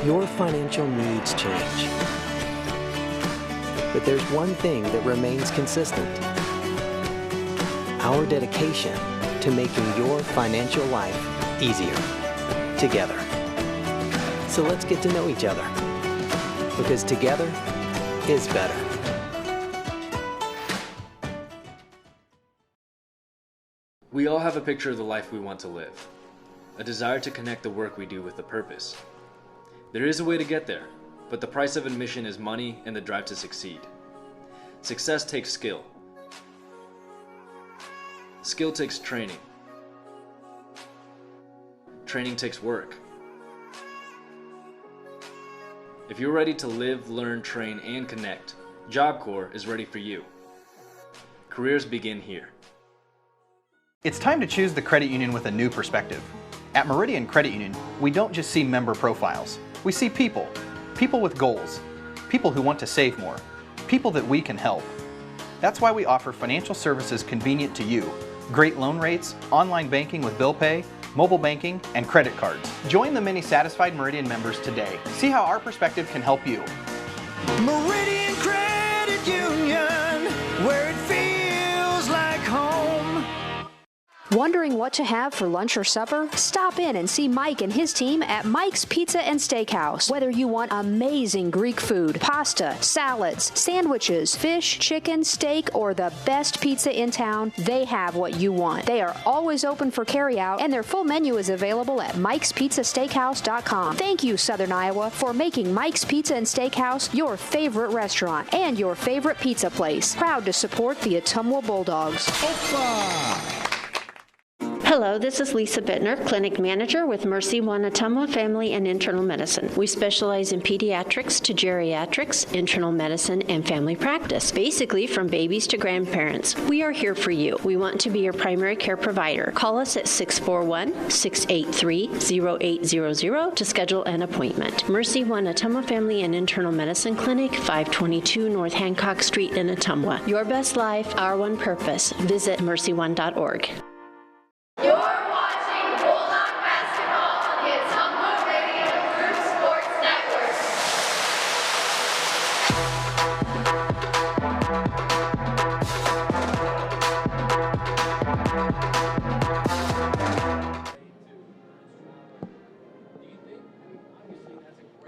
Your financial needs change. But there's one thing that remains consistent: our dedication to making your financial life easier together. So let's get to know each other, because together is better. We all have a picture of the life we want to live, a desire to connect the work we do with a purpose. There is a way to get there, but the price of admission is money and the drive to succeed. Success takes skill. Skill takes training. Training takes work. If you're ready to live, learn, train, and connect, Job Corps is ready for you. Careers begin here. It's time to choose the credit union with a new perspective. At Meridian Credit Union, we don't just see member profiles. We see people. People with goals. People who want to save more. People that we can help. That's why we offer financial services convenient to you. Great loan rates, online banking with bill pay, mobile banking, and credit cards. Join the many satisfied Meridian members today. See how our perspective can help you. Meridian Credit Union, where it feels like home. Wondering what to have for lunch or supper? Stop in and see Mike and his team at Mike's Pizza and Steakhouse. Whether you want amazing Greek food, pasta, salads, sandwiches, fish, chicken, steak, or the best pizza in town, they have what you want. They are always open for carryout, and their full menu is available at mikespizzasteakhouse.com. Thank you, Southern Iowa, for making Mike's Pizza and Steakhouse your favorite restaurant and your favorite pizza place. Proud to support the Ottumwa Bulldogs. Opa! Hello, this is Lisa Bittner, Clinic Manager with Mercy One Ottumwa Family and Internal Medicine. We specialize in pediatrics to geriatrics, internal medicine, and family practice, basically from babies to grandparents. We are here for you. We want to be your primary care provider. Call us at 641-683-0800 to schedule an appointment. Mercy One Ottumwa Family and Internal Medicine Clinic, 522 North Hancock Street in Ottumwa. Your best life, our one purpose. Visit mercyone.org. You're watching Bulldog Basketball on the Ottumwa Radio Group Sports Network.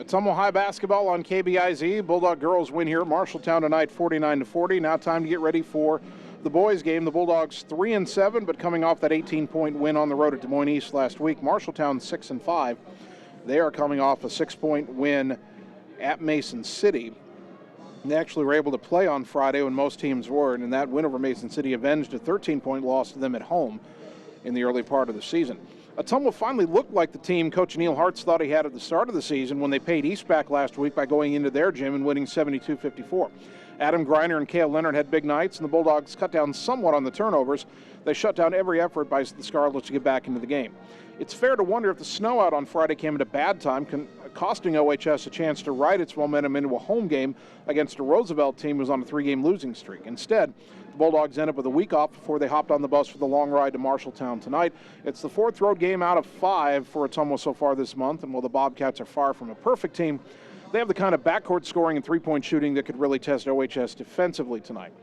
Ottumwa High basketball on KBIZ. Bulldog girls win here at Marshalltown tonight, 49-40. Now time to get ready for the boys' game. The Bulldogs 3-7, but coming off that 18-point win on the road at Des Moines East last week. Marshalltown 6-5. They are coming off a 6-point win at Mason City. They actually were able to play on Friday when most teams weren't, and that win over Mason City avenged a 13-point loss to them at home in the early part of the season. Ottumwa finally looked like the team Coach Neil Hartz thought he had at the start of the season when they paid East back last week by going into their gym and winning 72-54. Adam Greiner and Cale Leonard had big nights, and the Bulldogs cut down somewhat on the turnovers. They shut down every effort by the Scarlets to get back into the game. It's fair to wonder if the snow out on Friday came at a bad time, costing OHS a chance to ride its momentum into a home game against a Roosevelt team who was on a 3-game losing streak. Instead, the Bulldogs end up with a week off before they hopped on the bus for the long ride to Marshalltown tonight. It's the 4th road game out of 5 for Ottumwa so far this month, and while the Bobcats are far from a perfect team, they have the kind of backcourt scoring and three-point shooting that could really test OHS defensively tonight.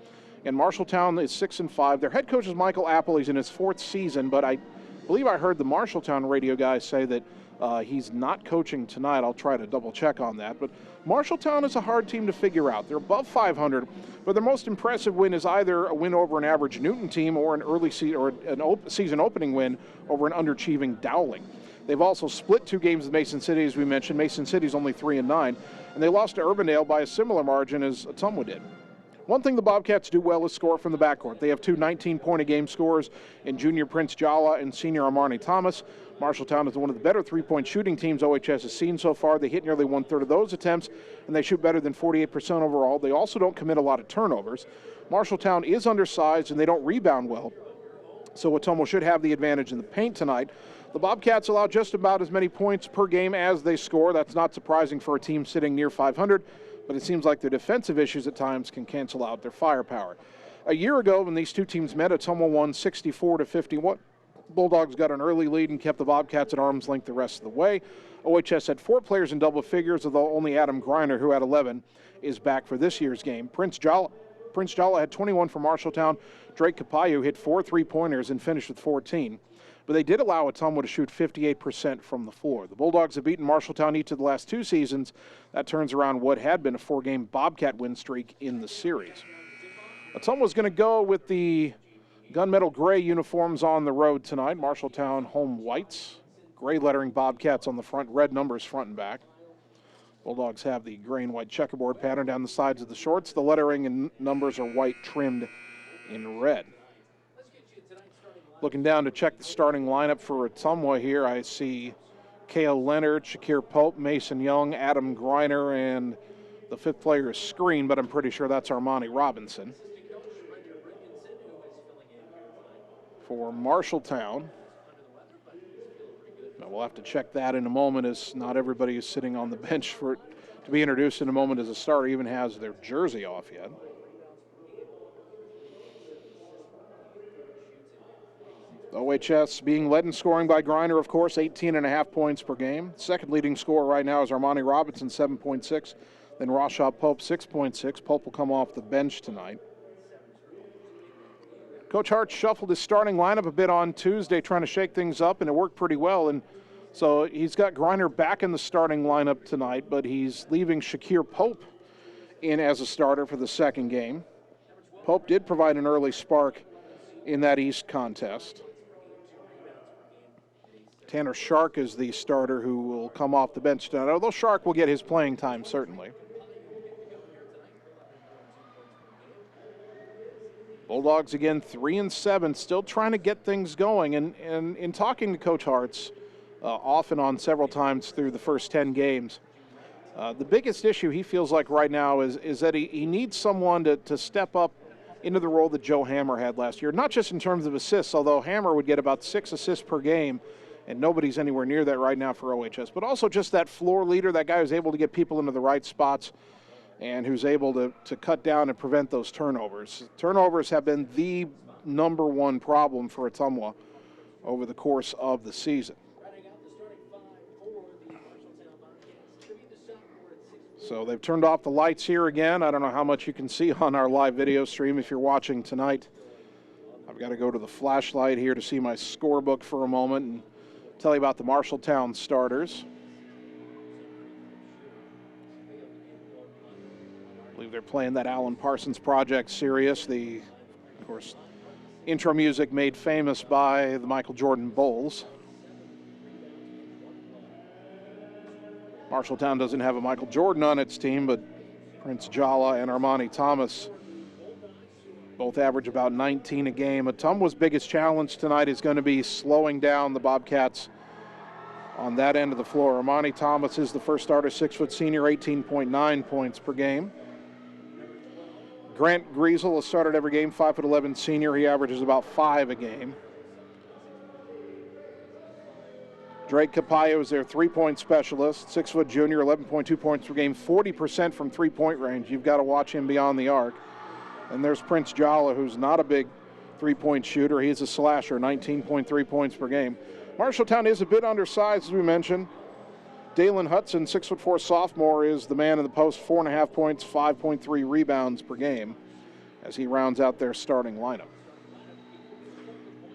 And Marshalltown is 6-5. Their head coach is Michael Apple. He's in his 4th season, but I believe I heard the Marshalltown radio guys say that he's not coaching tonight. I'll try to double-check on that. But Marshalltown is a hard team to figure out. They're above 500, but their most impressive win is either a win over an average Newton team or an early season opening win over an underachieving Dowling. They've also split 2 games with Mason City, as we mentioned. Mason City's only 3-9, and they lost to Urbandale by a similar margin as Ottumwa did. One thing the Bobcats do well is score from the backcourt. They have 2 19-point-a-game scorers in junior Prince Jala and senior Armani Thomas. Marshalltown is one of the better three-point shooting teams OHS has seen so far. They hit nearly 1/3 of those attempts, and they shoot better than 48% overall. They also don't commit a lot of turnovers. Marshalltown is undersized, and they don't rebound well, so Ottumwa should have the advantage in the paint tonight. The Bobcats allow just about as many points per game as they score. That's not surprising for a team sitting near 500, but it seems like their defensive issues at times can cancel out their firepower. A year ago, when these two teams met, Ottumwa won 64-51. Bulldogs got an early lead and kept the Bobcats at arm's length the rest of the way. OHS had 4 players in double figures, although only Adam Greiner, who had 11, is back for this year's game. Prince Jala had 21 for Marshalltown. Drake Capayo hit 4 3-pointers and finished with 14. But they did allow Ottumwa to shoot 58% from the floor. The Bulldogs have beaten Marshalltown each of the last 2 seasons. That turns around what had been a 4-game Bobcat win streak in the series. Ottumwa's going to go with the gunmetal gray uniforms on the road tonight. Marshalltown home whites. Gray lettering Bobcats on the front, red numbers front and back. Bulldogs have the gray and white checkerboard pattern down the sides of the shorts. The lettering and numbers are white trimmed in red. Looking down to check the starting lineup for Ottumwa here, I see Kale Leonard, Shakir Pope, Mason Young, Adam Greiner, and the 5th player is Screen, but I'm pretty sure that's Armani Robinson. For Marshalltown, now we'll have to check that in a moment, as not everybody is sitting on the bench for it to be introduced in a moment as a starter even has their jersey off yet. OHS being led in scoring by Greiner, of course, 18.5 points per game. Second leading scorer right now is Armani Robinson, 7.6. Then Rashaw Pope, 6.6. Pope will come off the bench tonight. Coach Hart shuffled his starting lineup a bit on Tuesday, trying to shake things up, and it worked pretty well. And so he's got Greiner back in the starting lineup tonight, but he's leaving Shakir Pope in as a starter for the second game. Pope did provide an early spark in that East contest. Tanner Shark is the starter who will come off the bench tonight, although Shark will get his playing time, certainly. Bulldogs again 3-7, still trying to get things going. And in talking to Coach Hartz, off and on several times through the first 10 games, the biggest issue he feels like right now is that he needs someone to step up into the role that Joe Hammer had last year. Not just in terms of assists, although Hammer would get about 6 assists per game, and nobody's anywhere near that right now for OHS, but also just that floor leader, that guy who's able to get people into the right spots and who's able to cut down and prevent those turnovers. Turnovers have been the number one problem for Ottumwa over the course of the season. So they've turned off the lights here again. I don't know how much you can see on our live video stream if you're watching tonight. I've got to go to the flashlight here to see my scorebook for a moment and tell you about the Marshalltown starters. I believe they're playing that Alan Parsons Project Sirius, the, of course, intro music made famous by the Michael Jordan Bulls. Marshalltown doesn't have a Michael Jordan on its team, but Prince Jala and Armani Thomas both average about 19 a game. Ottumwa's biggest challenge tonight is going to be slowing down the Bobcats on that end of the floor. Armani Thomas is the first starter, 6-foot senior, 18.9 points per game. Grant Griesel has started every game, 5'11" senior. He averages about 5 a game. Drake Capayo is their 3-point specialist, 6-foot junior, 11.2 points per game, 40% from 3-point range. You've got to watch him beyond the arc. And there's Prince Jala, who's not a big 3-point shooter. He's a slasher, 19.3 points per game. Marshalltown is a bit undersized, as we mentioned. Dalen Hudson, 6'4" sophomore, is the man in the post, 4.5 points, 5.3 rebounds per game as he rounds out their starting lineup.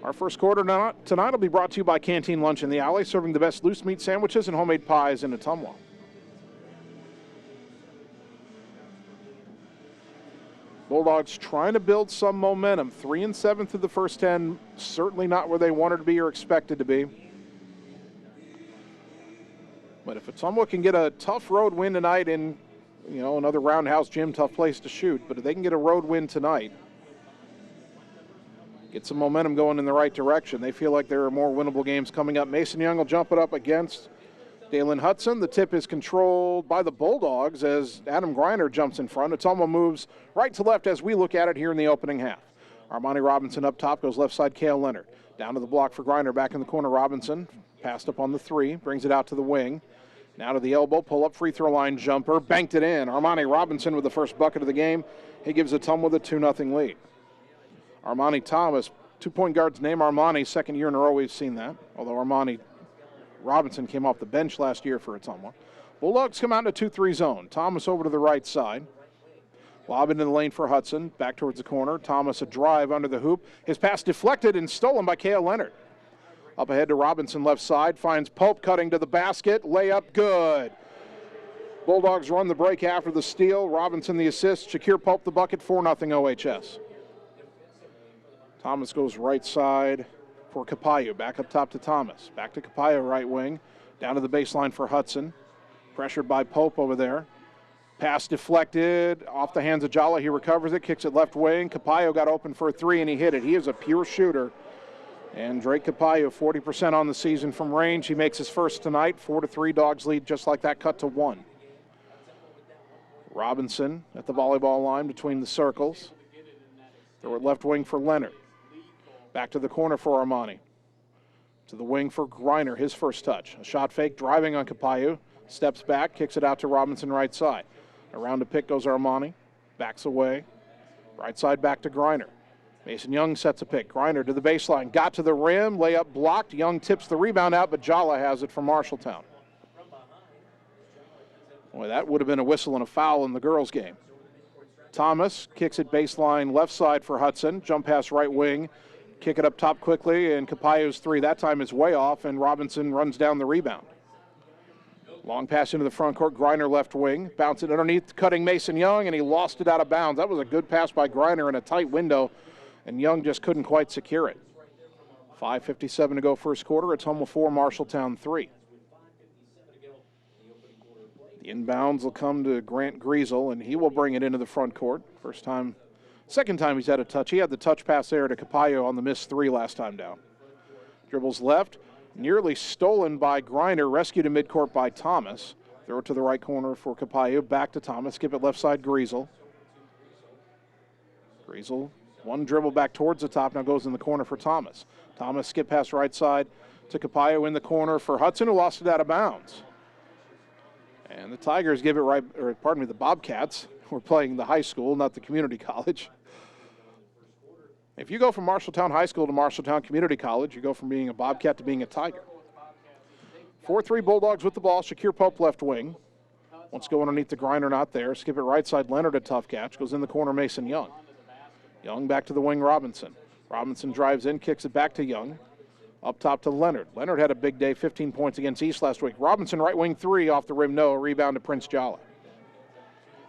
Our first quarter tonight will be brought to you by Canteen Lunch in the Alley, serving the best loose meat sandwiches and homemade pies in Ottumwa. Bulldogs trying to build some momentum. 3-7 through the first 10, certainly not where they wanted to be or expected to be. But if Ottumwa can get a tough road win tonight in, another Roundhouse Gym, tough place to shoot, but if they can get a road win tonight, get some momentum going in the right direction, they feel like there are more winnable games coming up. Mason Young will jump it up against Dalen Hudson. The tip is controlled by the Bulldogs as Adam Greiner jumps in front. Ottumwa moves right to left as we look at it here in the opening half. Armani Robinson up top, goes left side, Kale Leonard. Down to the block for Greiner, back in the corner, Robinson. Passed up on the 3, brings it out to the wing. Now to the elbow, pull-up free throw line jumper, banked it in. Armani Robinson with the first bucket of the game. He gives Ottumwa the 2-0 lead. Armani Thomas Two-point guard's name, Armani. Second year in a row we've seen that, although Armani Robinson came off the bench last year for Ottumwa. Bulldogs come out in a 2-3 zone. Thomas over to the right side. Lob into the lane for Hudson. Back towards the corner. Thomas a drive under the hoop. His pass deflected and stolen by Kale Leonard. Up ahead to Robinson left side. Finds Pope cutting to the basket. Layup good. Bulldogs run the break after the steal. Robinson the assist. Shakir Pope the bucket. 4-0 OHS. Thomas goes right side for Capayo. Back up top to Thomas. Back to Capayo right wing. Down to the baseline for Hudson. Pressured by Pope over there. Pass deflected off the hands of Jala. He recovers it, kicks it left wing. Capayo got open for a three and he hit it. He is a pure shooter. And Drake Capayo, 40% on the season from range. He makes his first tonight. 4-3 Dogs lead just like that, cut to 1. Robinson at the volleyball line between the circles. Throw it left wing for Leonard. Back to the corner for Armani. To the wing for Griner, his first touch. A shot fake, driving on Capayo. Steps back, kicks it out to Robinson right side. Around the pick goes Armani. Backs away. Right side back to Griner. Mason Young sets a pick. Griner to the baseline. Got to the rim. Layup blocked. Young tips the rebound out, but Jala has it from Marshalltown. Boy, that would have been a whistle and a foul in the girls' game. Thomas kicks it baseline left side for Hudson. Jump pass right wing. Kick it up top quickly, and Capayo's three that time is way off, and Robinson runs down the rebound. Long pass into the front court. Griner left wing. Bounce it underneath, cutting Mason Young, and he lost it out of bounds. That was a good pass by Griner in a tight window, and Young just couldn't quite secure it. 5:57 to go first quarter. Ottumwa 4, Marshalltown 3. The inbounds will come to Grant Griesel, and he will bring it into the front court. Second time he's had a touch. He had the touch pass there to Capayo on the missed three last time down. Dribbles left. Nearly stolen by Griner, rescued in midcourt by Thomas. Throw it to the right corner for Capayo, back to Thomas, skip it left side, Griesel. Griesel, one dribble back towards the top, now goes in the corner for Thomas. Thomas skip pass right side to Capayo in the corner for Hudson, who lost it out of bounds. And the Tigers give it the Bobcats, we're playing the high school, not the community college. If you go from Marshalltown High School to Marshalltown Community College, you go from being a Bobcat to being a Tiger. 4-3 Bulldogs with the ball. Shakir Pope left wing. Wants to go underneath the Griner, not there. Skip it right side. Leonard, a tough catch. Goes in the corner, Mason Young. Young back to the wing, Robinson. Robinson drives in, kicks it back to Young. Up top to Leonard. Leonard had a big day, 15 points against East last week. Robinson right wing three off the rim, no. Rebound to Prince Jala.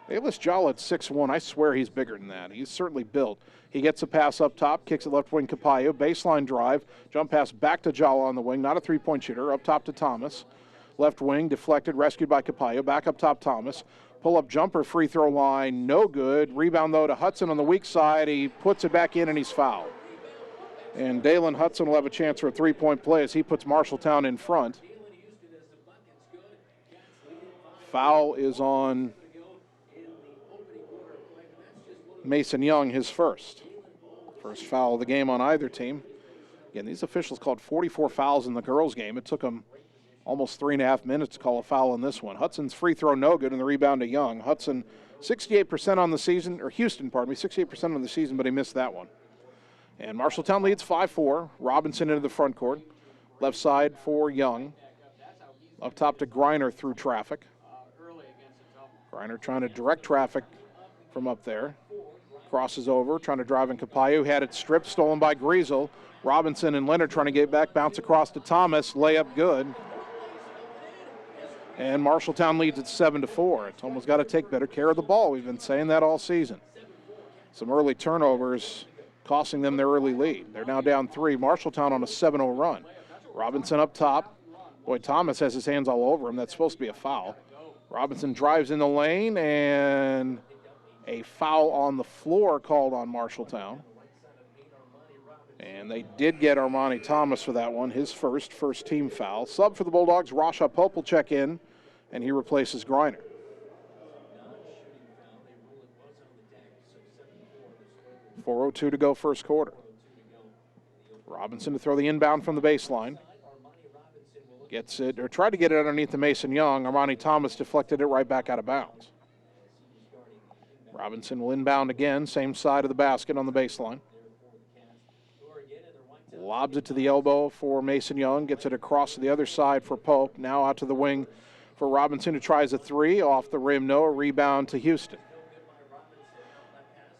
They list Jala at 6'1". I swear he's bigger than that. He's certainly built. He gets a pass up top, kicks it left wing Capayo, baseline drive, jump pass back to Jala on the wing, not a three-point shooter, up top to Thomas. Left wing, deflected, rescued by Capayo, back up top Thomas. Pull-up jumper, free throw line, no good. Rebound, though, to Hudson on the weak side. He puts it back in, and he's fouled. And Dalen Hudson will have a chance for a three-point play as he puts Marshalltown in front. Foul is on Mason Young, his first. First foul of the game on either team. Again, these officials called 44 fouls in the girls' game. It took them almost 3.5 minutes to call a foul in this one. Hudson's free throw no good, and the rebound to Young. Hudson, 68% on the season, or Houston, 68% on the season, but he missed that one. And Marshalltown leads 5-4. Robinson into the front court. Left side for Young. Up top to Griner through traffic. Griner trying to direct traffic from up there. Crosses over, trying to drive in Capayo. Had it stripped, stolen by Griesel. Robinson and Leonard trying to get back. Bounce across to Thomas. Layup good. And Marshalltown leads at 7-4. It's almost got to take better care of the ball. We've been saying that all season. Some early turnovers costing them their early lead. They're now down 3. Marshalltown on a 7-0 run. Robinson up top. Boy, Thomas has his hands all over him. That's supposed to be a foul. Robinson drives in the lane, and a foul on the floor called on Marshalltown. And they did get Armani Thomas for that one, his first team foul. Sub for the Bulldogs, Rasha Pope will check in, and he replaces Griner. .402 to go first quarter. Robinson to throw the inbound from the baseline. Gets it, or tried to get it underneath the Mason Young. Armani Thomas deflected it right back out of bounds. Robinson will inbound again, same side of the basket on the baseline. Lobs it to the elbow for Mason Young. Gets it across to the other side for Pope. Now out to the wing for Robinson, who tries a three. Off the rim, no. A rebound to Houston.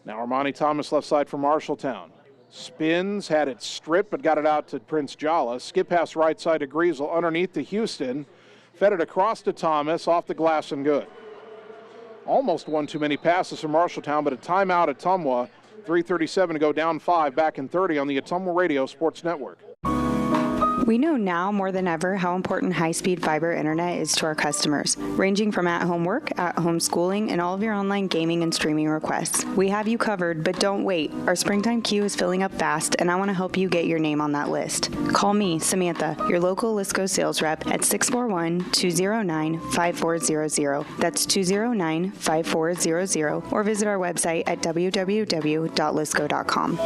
Now Armani Thomas left side for Marshalltown. Spins, had it stripped, but got it out to Prince Jala. Skip pass right side to Griesel, underneath to Houston. Fed it across to Thomas, off the glass and good. Almost one too many passes from Marshalltown, but a timeout at Ottumwa. 3:37 to go, down 5, back in 30 on the Ottumwa Radio Sports Network. We know now more than ever how important high-speed fiber internet is to our customers, ranging from at-home work, at-home schooling, and all of your online gaming and streaming requests. We have you covered, but don't wait. Our springtime queue is filling up fast, and I want to help you get your name on that list. Call me, Samantha, your local Lisco sales rep at 641-209-5400. That's 209-5400, or visit our website at www.lisco.com.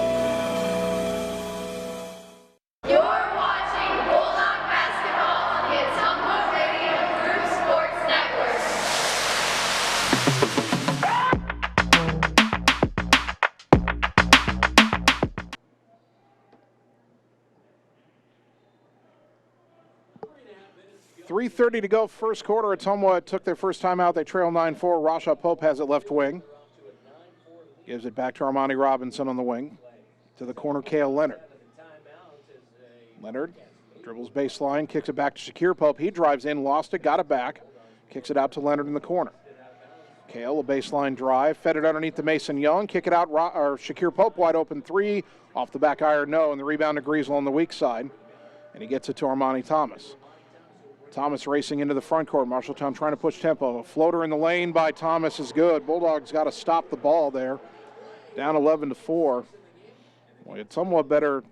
You're watching Bulldog basketball on the Ottumwa Radio Group Sports Network. .330 to go, first quarter. Ottumwa took their first time out. They trail 9-4. Rasha Pope has it left wing. Gives it back to Armani Robinson on the wing. To the corner, Cale Leonard. Leonard dribbles baseline, kicks it back to Shakir Pope. He drives in, lost it, got it back. Kicks it out to Leonard in the corner. Cale, a baseline drive, fed it underneath to Mason Young. Kick it out, Shakir Pope wide open three. Off the back iron, no, and the rebound to Griesel on the weak side. And he gets it to Armani Thomas. Thomas racing into the front court. Marshalltown trying to push tempo. A floater in the lane by Thomas is good. Bulldogs got to stop the ball there. Down 11-4. Boy, it's somewhat better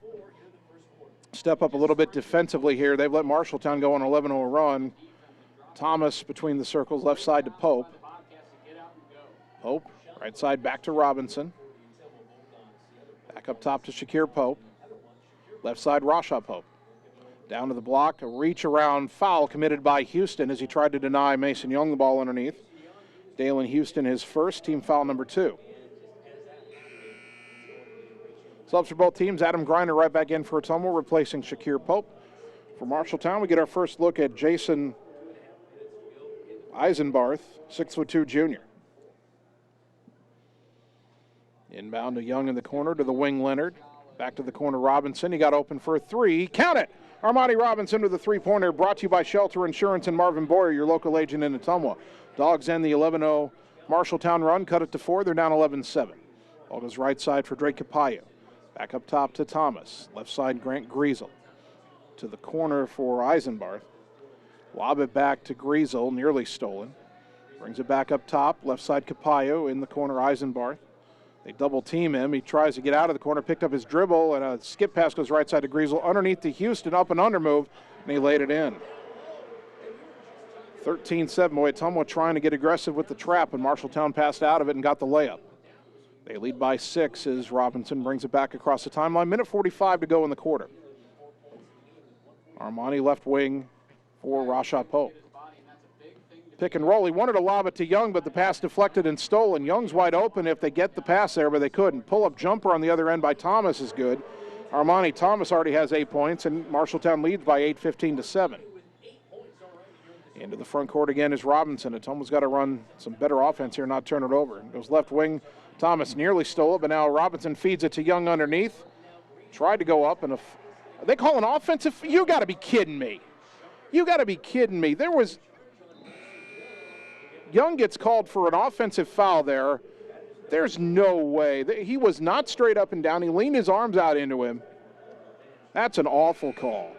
step up a little bit defensively here. They've let Marshalltown go on an 11-0 run. Thomas between the circles, left side to Pope. Pope, right side back to Robinson. Back up top to Shakir Pope. Left side, Rasha Pope. Down to the block, a reach around foul committed by Houston as he tried to deny Mason Young the ball underneath. Dalen Houston, his first, team foul number 2. Subs for both teams. Adam Griner right back in for Ottumwa, replacing Shakir Pope. For Marshalltown, we get our first look at Jason Eisenbarth, 6'2" junior. Inbound to Young in the corner, to the wing Leonard. Back to the corner Robinson. He got open for a three. Count it! Armani Robinson with the three-pointer, brought to you by Shelter Insurance and Marvin Boyer, your local agent in Ottumwa. Dogs end the 11-0 Marshalltown run, cut it to 4. They're down 11-7. Ball goes right side for Drake Capayo. Back up top to Thomas. Left side, Grant Griesel. To the corner for Eisenbarth. Lob it back to Griesel, nearly stolen. Brings it back up top. Left side, Capayo. In the corner, Eisenbarth. They double team him. He tries to get out of the corner, picked up his dribble, and a skip pass goes right side to Griesel. Underneath to Houston, up and under move, and he laid it in. 13-7. Boy, Ottumwa trying to get aggressive with the trap, and Marshalltown passed out of it and got the layup. They lead by 6 as Robinson brings it back across the timeline. Minute 45 to go in the quarter. Armani left wing for Rasha Pope. Pick and roll. He wanted to lob it to Young, but the pass deflected and stolen. Young's wide open if they get the pass there, but they couldn't. Pull-up jumper on the other end by Thomas is good. Armani Thomas already has 8 points, and Marshalltown leads by 8, 15-7. Into the front court again is Robinson. Ottumwa's got to run some better offense here, not turn it over. Goes left wing. Thomas nearly stole it, but now Robinson feeds it to Young underneath. Tried to go up, and they call an offensive? You got to be kidding me. You got to be kidding me. Young gets called for an offensive foul there. There's no way. He was not straight up and down. He leaned his arms out into him. That's an awful call.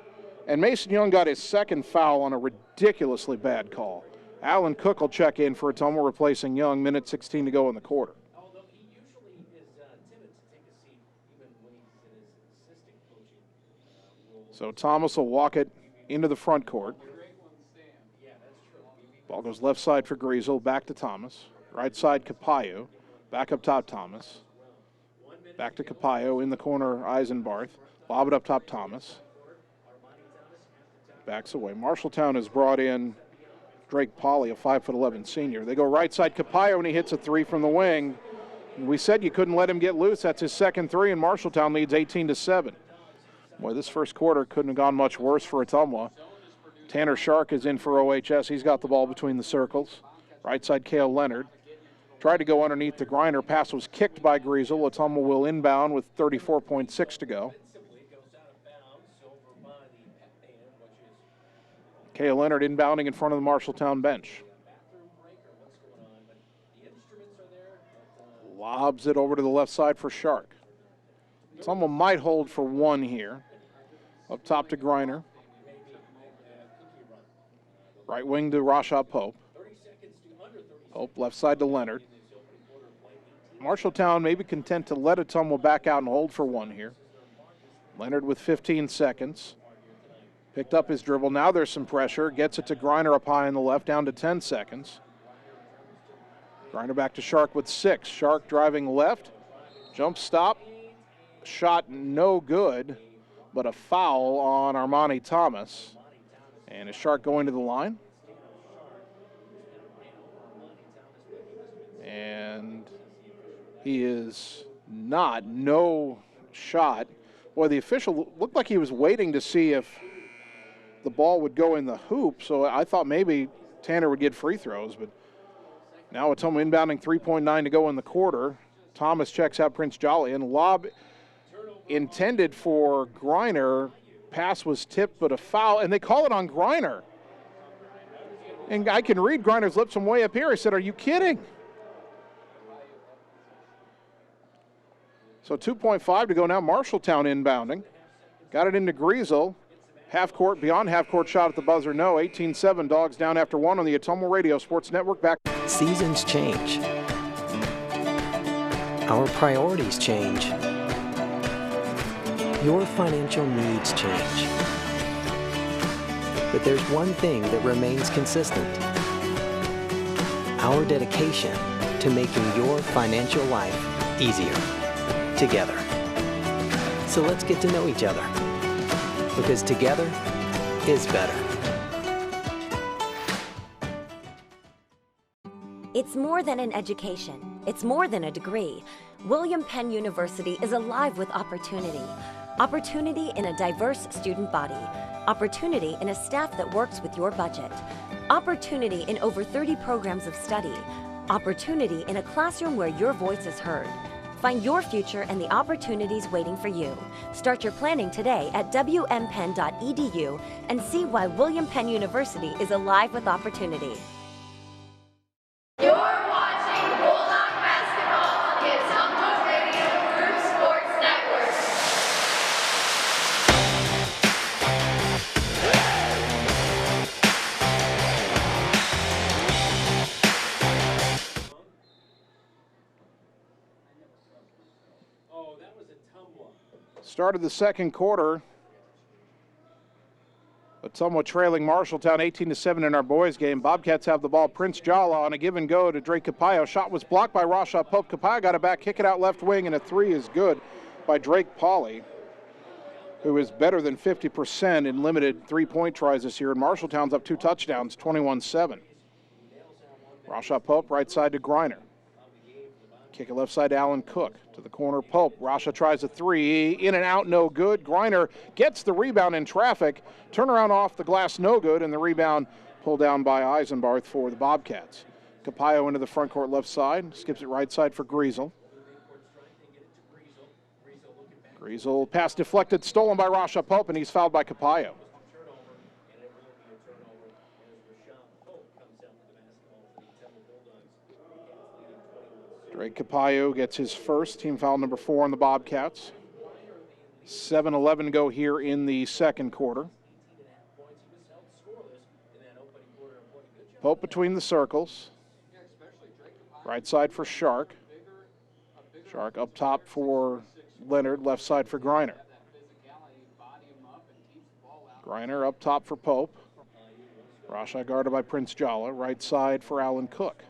And Mason Young got his second foul on a ridiculously bad call. Alan Cook will check in for Ottumwa, replacing Young. Minute 16 to go in the quarter. So Thomas will walk it into the front court. Ball goes left side for Griesel, back to Thomas. Right side, Capayo. Back up top, Thomas. Back to Capayo, in the corner, Eisenbarth. Lob it up top, Thomas. Backs away. Marshalltown has brought in Drake Polly, a 5'11" senior. They go right side, Capayo, and he hits a three from the wing. And we said you couldn't let him get loose. That's his second three, and Marshalltown leads 18-7. Boy, this first quarter couldn't have gone much worse for Ottumwa. Tanner Shark is in for OHS. He's got the ball between the circles. Right side, Cale Leonard. Tried to go underneath the Griner. Pass was kicked by Griesel. Ottumwa will inbound with 34.6 to go. Cale Leonard inbounding in front of the Marshalltown bench. Lobs it over to the left side for Shark. Ottumwa might hold for one here. Up top to Griner. Right wing to Rasha Pope. Pope left side to Leonard. Marshalltown may be content to let Ottumwa back out and hold for one here. Leonard with 15 seconds. Picked up his dribble. Now there's some pressure. Gets it to Griner up high on the left, down to 10 seconds. Griner back to Shark with 6. Shark driving left. Jump stop. Shot no good, but a foul on Armani Thomas. And is Shark going to the line? And he is not. No shot. Boy, the official looked like he was waiting to see if the ball would go in the hoop, so I thought maybe Tanner would get free throws, but now Ottumwa inbounding, 3.9 to go in the quarter. Thomas checks out Prince Jolly, and lob intended for Griner. Pass was tipped, but a foul, and they call it on Griner. And I can read Griner's lips from way up here. He said, "Are you kidding?" So 2.5 to go now. Marshalltown inbounding. Got it into Griesel. Half court, beyond half court shot at the buzzer. No, 18-7. Dogs down after one on the Ottumwa Radio Sports Network. Back. Seasons change. Our priorities change. Your financial needs change. But there's one thing that remains consistent. Our dedication to making your financial life easier together. So let's get to know each other, because together is better. It's more than an education. It's more than a degree. William Penn University is alive with opportunity. Opportunity in a diverse student body. Opportunity in a staff that works with your budget. Opportunity in over 30 programs of study. Opportunity in a classroom where your voice is heard. Find your future and the opportunities waiting for you. Start your planning today at wmpenn.edu and see why William Penn University is alive with opportunity. You're watching Bulldog basketball on the Ottumwa Radio Group Sports Network. Started the second quarter. Ottumwa trailing Marshalltown 18-7 in our boys game. Bobcats have the ball. Prince Jala on a give and go to Drake Capillo. Shot was blocked by Rasha Pope. Capillo got it back, kick it out left wing, and a three is good by Drake Pauly, who is better than 50% in limited three-point tries this year. And Marshalltown's up 2 touchdowns, 21-7. Rasha Pope right side to Griner. Kick it left side to Allen Cook. To the corner, Pope. Rasha tries a three. In and out, no good. Griner gets the rebound in traffic. Turnaround off the glass, no good. And the rebound pulled down by Eisenbarth for the Bobcats. Capillo into the front court left side. Skips it right side for Griesel. Griesel pass deflected, stolen by Rasha Pope, and he's fouled by Capillo. Drake Capillo gets his first, team foul number 4 on the Bobcats. 7:11 go here in the second quarter. Pope between the circles. Right side for Shark. Shark up top for Leonard, left side for Griner. Griner up top for Pope. Rasha guarded by Prince Jala, right side for Allen Cook.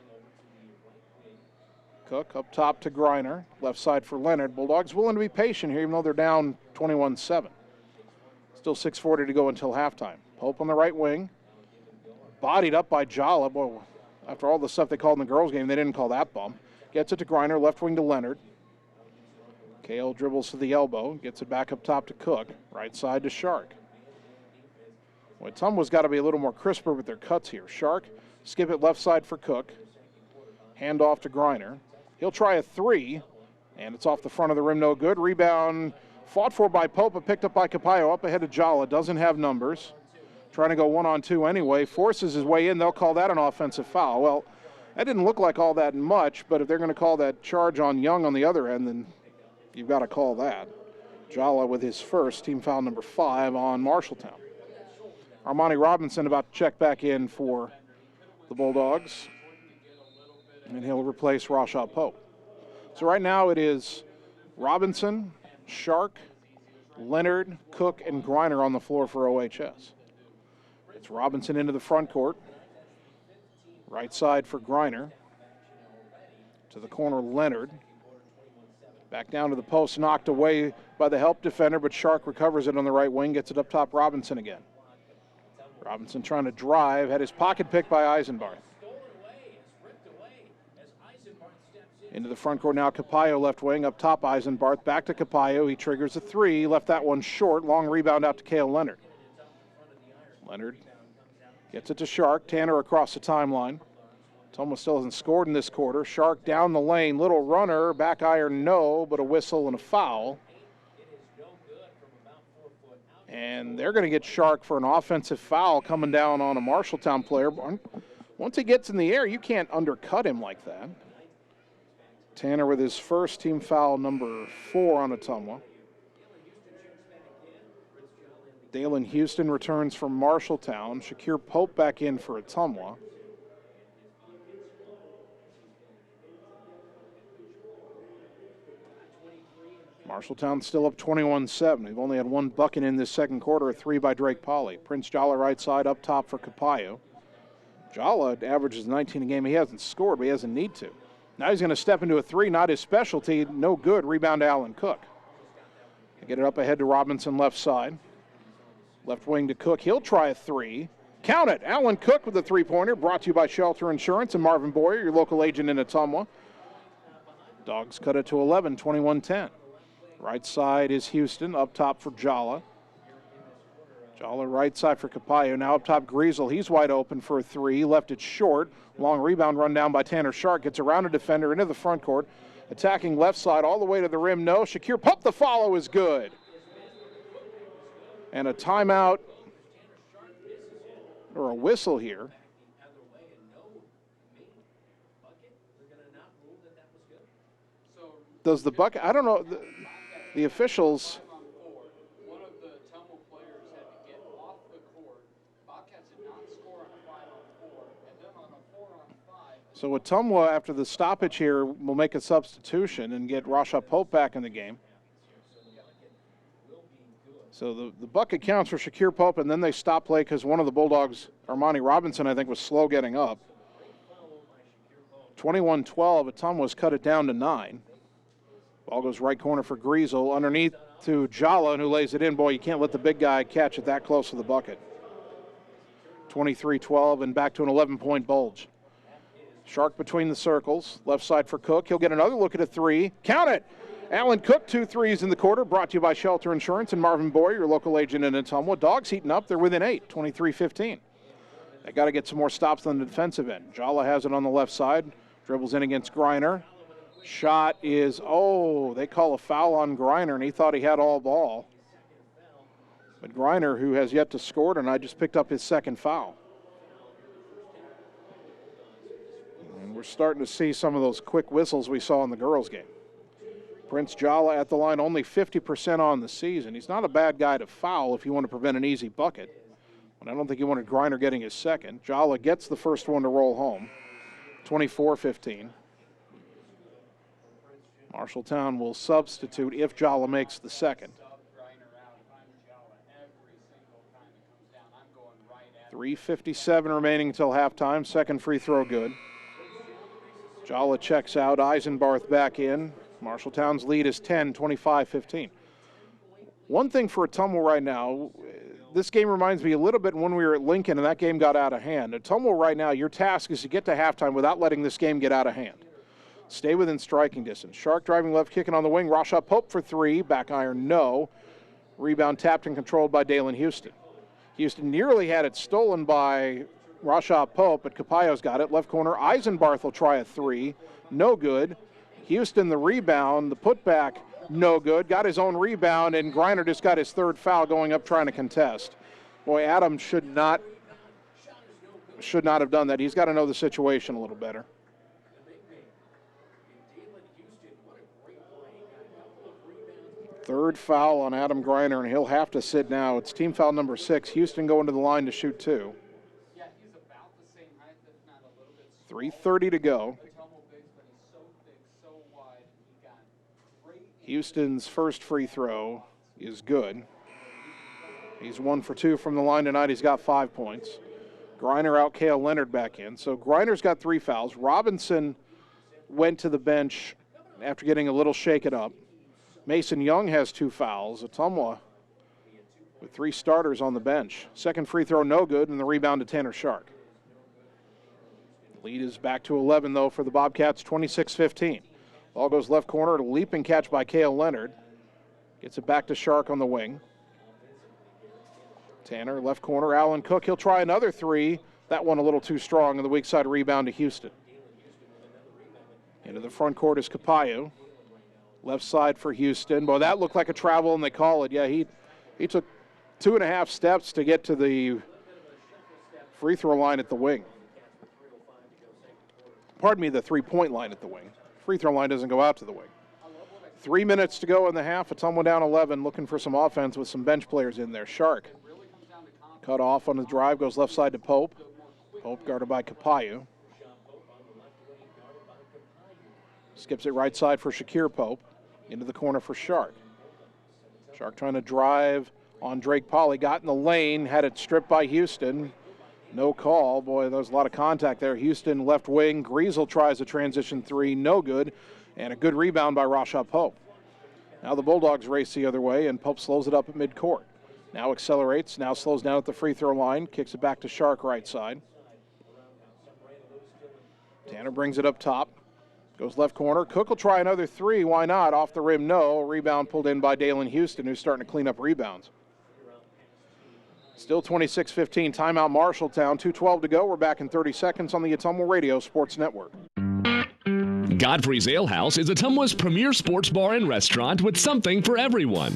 Cook up top to Griner, left side for Leonard. Bulldogs willing to be patient here, even though they're down 21-7. Still 6:40 to go until halftime. Pope on the right wing. Bodied up by Jala. Boy, after all the stuff they called in the girls' game, they didn't call that bump. Gets it to Griner, left wing to Leonard. Kale dribbles to the elbow, gets it back up top to Cook. Right side to Shark. Well, Ottumwa's got to be a little more crisper with their cuts here. Shark, skip it left side for Cook. Hand off to Griner. He'll try a three, and it's off the front of the rim, no good. Rebound fought for by Pope, but picked up by Capallo. Up ahead of Jala, doesn't have numbers. Trying to go 1-on-2 anyway, forces his way in. They'll call that an offensive foul. Well, that didn't look like all that much, but if they're going to call that charge on Young on the other end, then you've got to call that. Jala with his first, team foul number 5 on Marshalltown. Armani Robinson about to check back in for the Bulldogs, and he'll replace Rashad Pope. So right now it is Robinson, Shark, Leonard, Cook, and Griner on the floor for OHS. It's Robinson into the front court. Right side for Griner. To the corner, Leonard. Back down to the post, knocked away by the help defender, but Shark recovers it on the right wing, gets it up top, Robinson again. Robinson trying to drive, had his pocket picked by Eisenbarth. Into the front court now, Capallo left wing, up top Eisenbarth, back to Capallo, he triggers a three, left that one short, long rebound out to Cale Leonard. Leonard gets it to Shark, Tanner across the timeline. Ottumwa still hasn't scored in this quarter. Shark down the lane, little runner, back iron no, but a whistle and a foul. And they're going to get Shark for an offensive foul coming down on a Marshalltown player. Once he gets in the air, you can't undercut him like that. Tanner with his first, team foul number 4 on Ottumwa. Dalen Houston returns from Marshalltown. Shakir Pope back in for Ottumwa. Marshalltown still up 21-7. They've only had one bucket in this second quarter, a three by Drake Polley. Prince Jala right side up top for Capallo. Jala averages 19 a game. He hasn't scored, but he doesn't need to. Now he's going to step into a three, not his specialty. No good. Rebound to Allen Cook. They get it up ahead to Robinson left side. Left wing to Cook. He'll try a three. Count it. Allen Cook with the three-pointer. Brought to you by Shelter Insurance and Marvin Boyer, your local agent in Ottumwa. Dogs cut it to 11, 21-10. Right side is Houston, up top for Jala. Jala right side for Capallo. Now up top Griesel. He's wide open for a three. Left it short. Long rebound run down by Tanner Shark. Gets around a defender into the front court. Attacking left side all the way to the rim. No. Shakir Pope, the follow is good. And a timeout or a whistle here. Does the bucket, I don't know, the officials. One of the Ottumwa players had to get off the court. Bobcats did not score on a 5-on-4, and then on a 4-on-5. So Ottumwa, after the stoppage here, will make a substitution and get Rashad Pope back in the game. So the bucket counts for Shakir Pope, and then they stop play because one of the Bulldogs, Armani Robinson, I think, was slow getting up. 21-12, Ottumwa's cut it down to 9. Ball goes right corner for Griesel, underneath to Jala, who lays it in. Boy, you can't let the big guy catch it that close to the bucket. 23-12 and back to an 11-point bulge. Shark between the circles, left side for Cook. He'll get another look at a three. Count it! Allen Cook, 2 threes in the quarter, brought to you by Shelter Insurance and Marvin Boyer, your local agent in Ottumwa. Dogs heating up. They're within 8, 23-15. They got to get some more stops on the defensive end. Jala has it on the left side, dribbles in against Griner. Shot is, they call a foul on Griner, and he thought he had all ball. But Griner, who has yet to score tonight, just picked up his second foul. And we're starting to see some of those quick whistles we saw in the girls' game. Prince Jala at the line, only 50% on the season. He's not a bad guy to foul if you want to prevent an easy bucket. But I don't think you wanted Griner getting his second. Jala gets the first one to roll home, 24-15. Marshalltown will substitute if Jala makes the second. 3:57 remaining until halftime. Second free throw good. Jala checks out. Eisenbarth back in. Marshalltown's lead is 10, 25-15. One thing for Ottumwa right now, this game reminds me a little bit when we were at Lincoln and that game got out of hand. Ottumwa right now, your task is to get to halftime without letting this game get out of hand. Stay within striking distance. Shark driving left, kicking on the wing. Rasha Pope for three. Back iron, no. Rebound tapped and controlled by Dalen Houston. Houston nearly had it stolen by Rasha Pope, but Capayo's got it. Left corner, Eisenbarth will try a three. No good. Houston the rebound. The putback, no good. Got his own rebound, and Griner just got his third foul going up trying to contest. Boy, Adam should not have done that. He's got to know the situation a little better. Third foul on Adam Griner, and he'll have to sit now. It's team foul number 6. Houston going to the line to shoot 2. 3:30 to go. Houston's first free throw is good. He's 1 for 2 from the line tonight. He's got 5 points. Griner out, Cale Leonard back in. So Griner's got 3 fouls. Robinson went to the bench after getting a little shaken up. Mason Young has 2 fouls. Ottumwa with 3 starters on the bench. Second free throw, no good, and the rebound to Tanner Shark. Lead is back to 11, though, for the Bobcats, 26-15. Ball goes left corner, a leaping catch by Cale Leonard. Gets it back to Shark on the wing. Tanner, left corner, Allen Cook. He'll try another 3. That one a little too strong, and the weak side rebound to Houston. Into the front court is Capayo. Left side for Houston. Boy, that looked like a travel, and they call it. Yeah, he took 2.5 steps to get to the free throw line at the wing. Pardon me, the three-point line at the wing. Free throw line doesn't go out to the wing. 3 minutes to go in the half. Ottumwa down 11, looking for some offense with some bench players in there. Shark cut off on the drive, goes left side to Pope. Pope guarded by Capayo. Skips it right side for Shakir Pope. Into the corner for Shark. Shark trying to drive on Drake Polly. Got in the lane, had it stripped by Houston. No call. Boy, there was a lot of contact there. Houston left wing. Griesel tries a transition 3. No good. And a good rebound by Rasha Pope. Now the Bulldogs race the other way, and Pope slows it up at midcourt. Now accelerates. Now slows down at the free throw line. Kicks it back to Shark right side. Tanner brings it up top. Goes left corner. Cook will try another 3. Why not? Off the rim, no. Rebound pulled in by Dalen Houston, who's starting to clean up rebounds. Still 26-15. Timeout Marshalltown. 2:12 to go. We're back in 30 seconds on the Ottumwa Radio Sports Network. Godfrey's Ale House is Ottumwa's premier sports bar and restaurant with something for everyone.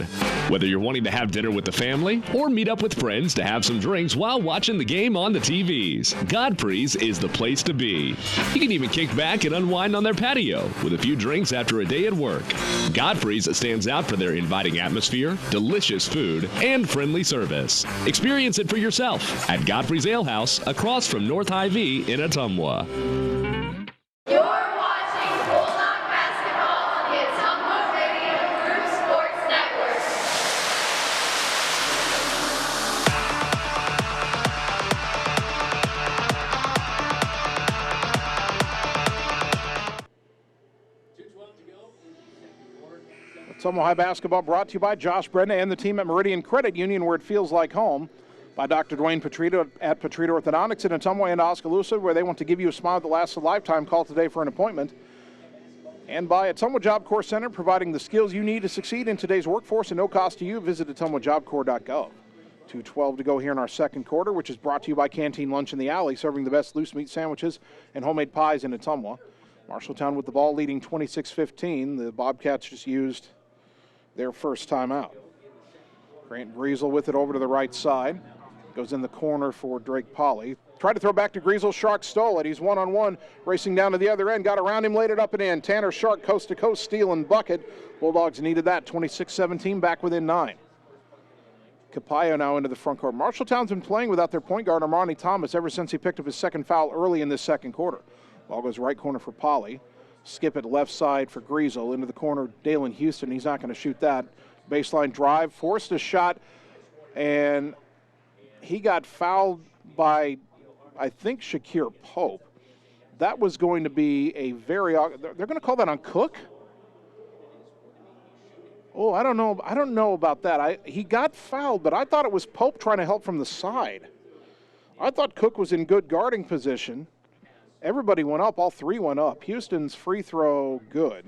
Whether you're wanting to have dinner with the family or meet up with friends to have some drinks while watching the game on the TVs, Godfrey's is the place to be. You can even kick back and unwind on their patio with a few drinks after a day at work. Godfrey's stands out for their inviting atmosphere, delicious food, and friendly service. Experience it for yourself at Godfrey's Ale House across from North Hy-Vee in Ottumwa. You're watching Bulldog basketball on the Ottumwa Radio Group Sports Network. Ottumwa High basketball brought to you by Josh Brenna and the team at Meridian Credit Union, where it feels like home. By Dr. Dwayne Petrito at Petrito Orthodontics in Ottumwa and Oskaloosa, where they want to give you a smile that lasts a lifetime. Call today for an appointment. And by Ottumwa Job Corps Center, providing the skills you need to succeed in today's workforce at no cost to you. Visit ottumwajobcorps.gov. 2:12 to go here in our second quarter, which is brought to you by Canteen Lunch in the Alley, serving the best loose meat sandwiches and homemade pies in Ottumwa. Marshalltown with the ball leading 26-15. The Bobcats just used their first timeout. Grant Griesel with it over to the right side. Goes in the corner for Drake Polly. Tried to throw back to Griesel. Shark stole it. He's one-on-one, racing down to the other end. Got around him, laid it up and in. Tanner Shark, coast-to-coast steal and bucket. Bulldogs needed that. 26-17, back within 9. Capayo now into the front court. Marshalltown's been playing without their point guard, Armani Thomas, ever since he picked up his second foul early in this second quarter. Ball goes right corner for Polly. Skip it left side for Griesel. Into the corner, Dalen Houston. He's not going to shoot that. Baseline drive, forced a shot, and he got fouled by, I think, Shakir Pope. That was going to be a very, they're going to call that on Cook? Oh, I don't know about that. He got fouled, but I thought it was Pope trying to help from the side. I thought Cook was in good guarding position. Everybody went up. All three went up. Houston's free throw, good.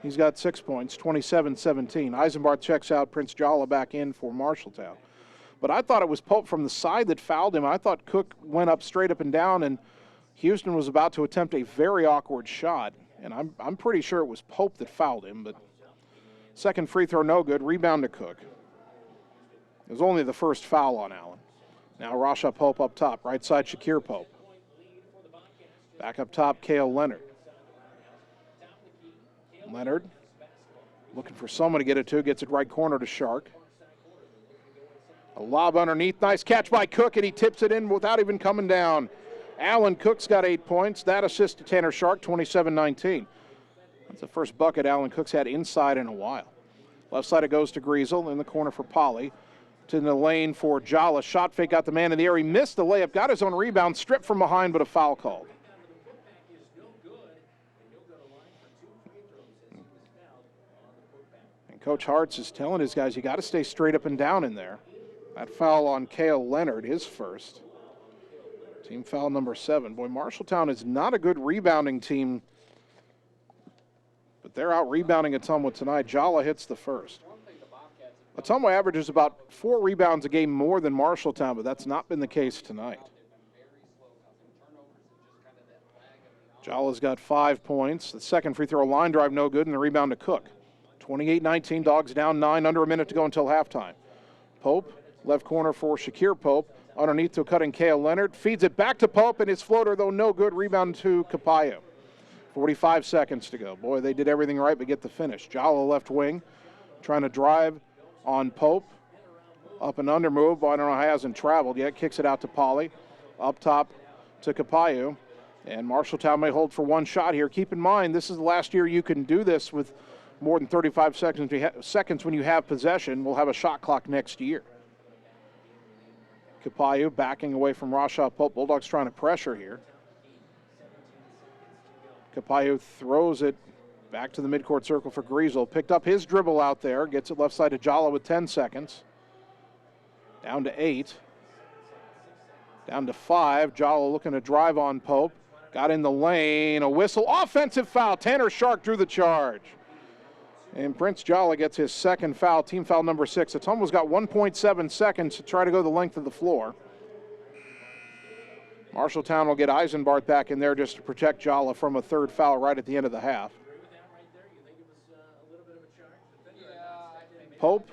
He's got 6 points, 27-17. Eisenbarth checks out. Prince Jala back in for Marshalltown. But I thought it was Pope from the side that fouled him. I thought Cook went up straight up and down, and Houston was about to attempt a very awkward shot. And I'm pretty sure it was Pope that fouled him. But second free throw, no good. Rebound to Cook. It was only the first foul on Allen. Now Rasha Pope up top. Right side, Shakir Pope. Back up top, Cale Leonard. Leonard looking for someone to get it to. Gets it right corner to Shark. A lob underneath. Nice catch by Cook, and he tips it in without even coming down. Allen Cook's got 8 points. That assist to Tanner Shark, 27-19. That's the first bucket Allen Cook's had inside in a while. Left side it goes to Griesel. In the corner for Polly. To the lane for Jala. Shot fake, got the man in the air. He missed the layup, got his own rebound, stripped from behind, but a foul called. And Coach Hartz is telling his guys, you got to stay straight up and down in there. That foul on Cale Leonard, his first. Team foul number 7. Boy, Marshalltown is not a good rebounding team, but they're out rebounding Ottumwa tonight. Jala hits the first. Ottumwa averages about 4 rebounds a game more than Marshalltown, but that's not been the case tonight. Jala's got 5 points. The second free throw line drive no good, and the rebound to Cook. 28-19, Dogs down 9, under a minute to go until halftime. Pope, left corner for Shakir Pope. Underneath to a cutting Cale Leonard. Feeds it back to Pope, and his floater, though, no good. Rebound to Capayo. 45 seconds to go. Boy, they did everything right but get the finish. Jala left wing, trying to drive on Pope. Up and under move. I don't know how he hasn't traveled yet. Kicks it out to Polly. Up top to Capayo. And Marshalltown may hold for one shot here. Keep in mind, this is the last year you can do this with more than 35 seconds when you have possession. We'll have a shot clock next year. Capayo backing away from Rasha Pope. Bulldogs trying to pressure here. Capayo throws it back to the midcourt circle for Griesel. Picked up his dribble out there. Gets it left side to Jala with 10 seconds. Down to 8. Down to 5. Jala looking to drive on Pope. Got in the lane. A whistle. Offensive foul. Tanner Shark drew the charge. And Prince Jala gets his second foul, team foul number 6. Ottumwa's got 1.7 seconds to try to go the length of the floor. Marshalltown will get Eisenbarth back in there just to protect Jala from a third foul right at the end of the half. Pope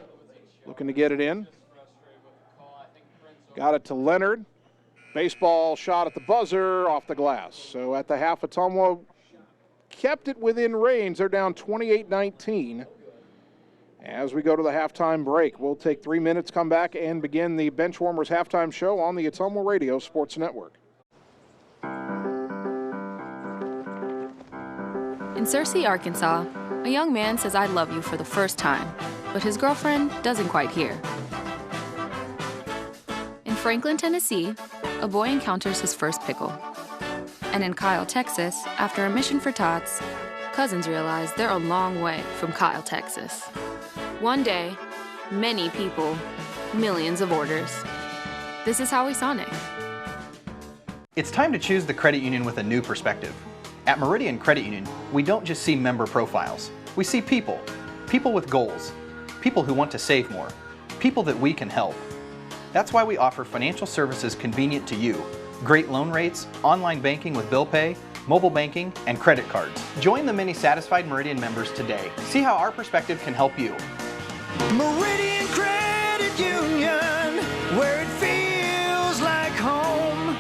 looking to get it in. Got it to Leonard. Baseball shot at the buzzer, off the glass. So at the half, Ottumwa kept it within range. They're down 28-19. As we go to the halftime break, we'll take 3 minutes, come back, and begin the Benchwarmers halftime show on the Ottumwa Radio Sports Network. In Searcy, Arkansas, a young man says I love you for the first time, but his girlfriend doesn't quite hear. In Franklin, Tennessee, a boy encounters his first pickle. And in Kyle, Texas, after a mission for tots, cousins realize they're a long way from Kyle, Texas. One day, many people, millions of orders. This is Howie Sonic. It's time to choose the credit union with a new perspective. At Meridian Credit Union, we don't just see member profiles. We see people. People with goals. People who want to save more. People that we can help. That's why we offer financial services convenient to you. Great loan rates, online banking with bill pay, mobile banking, and credit cards. Join the many satisfied Meridian members today. See how our perspective can help you. Meridian Credit Union, where it feels like home.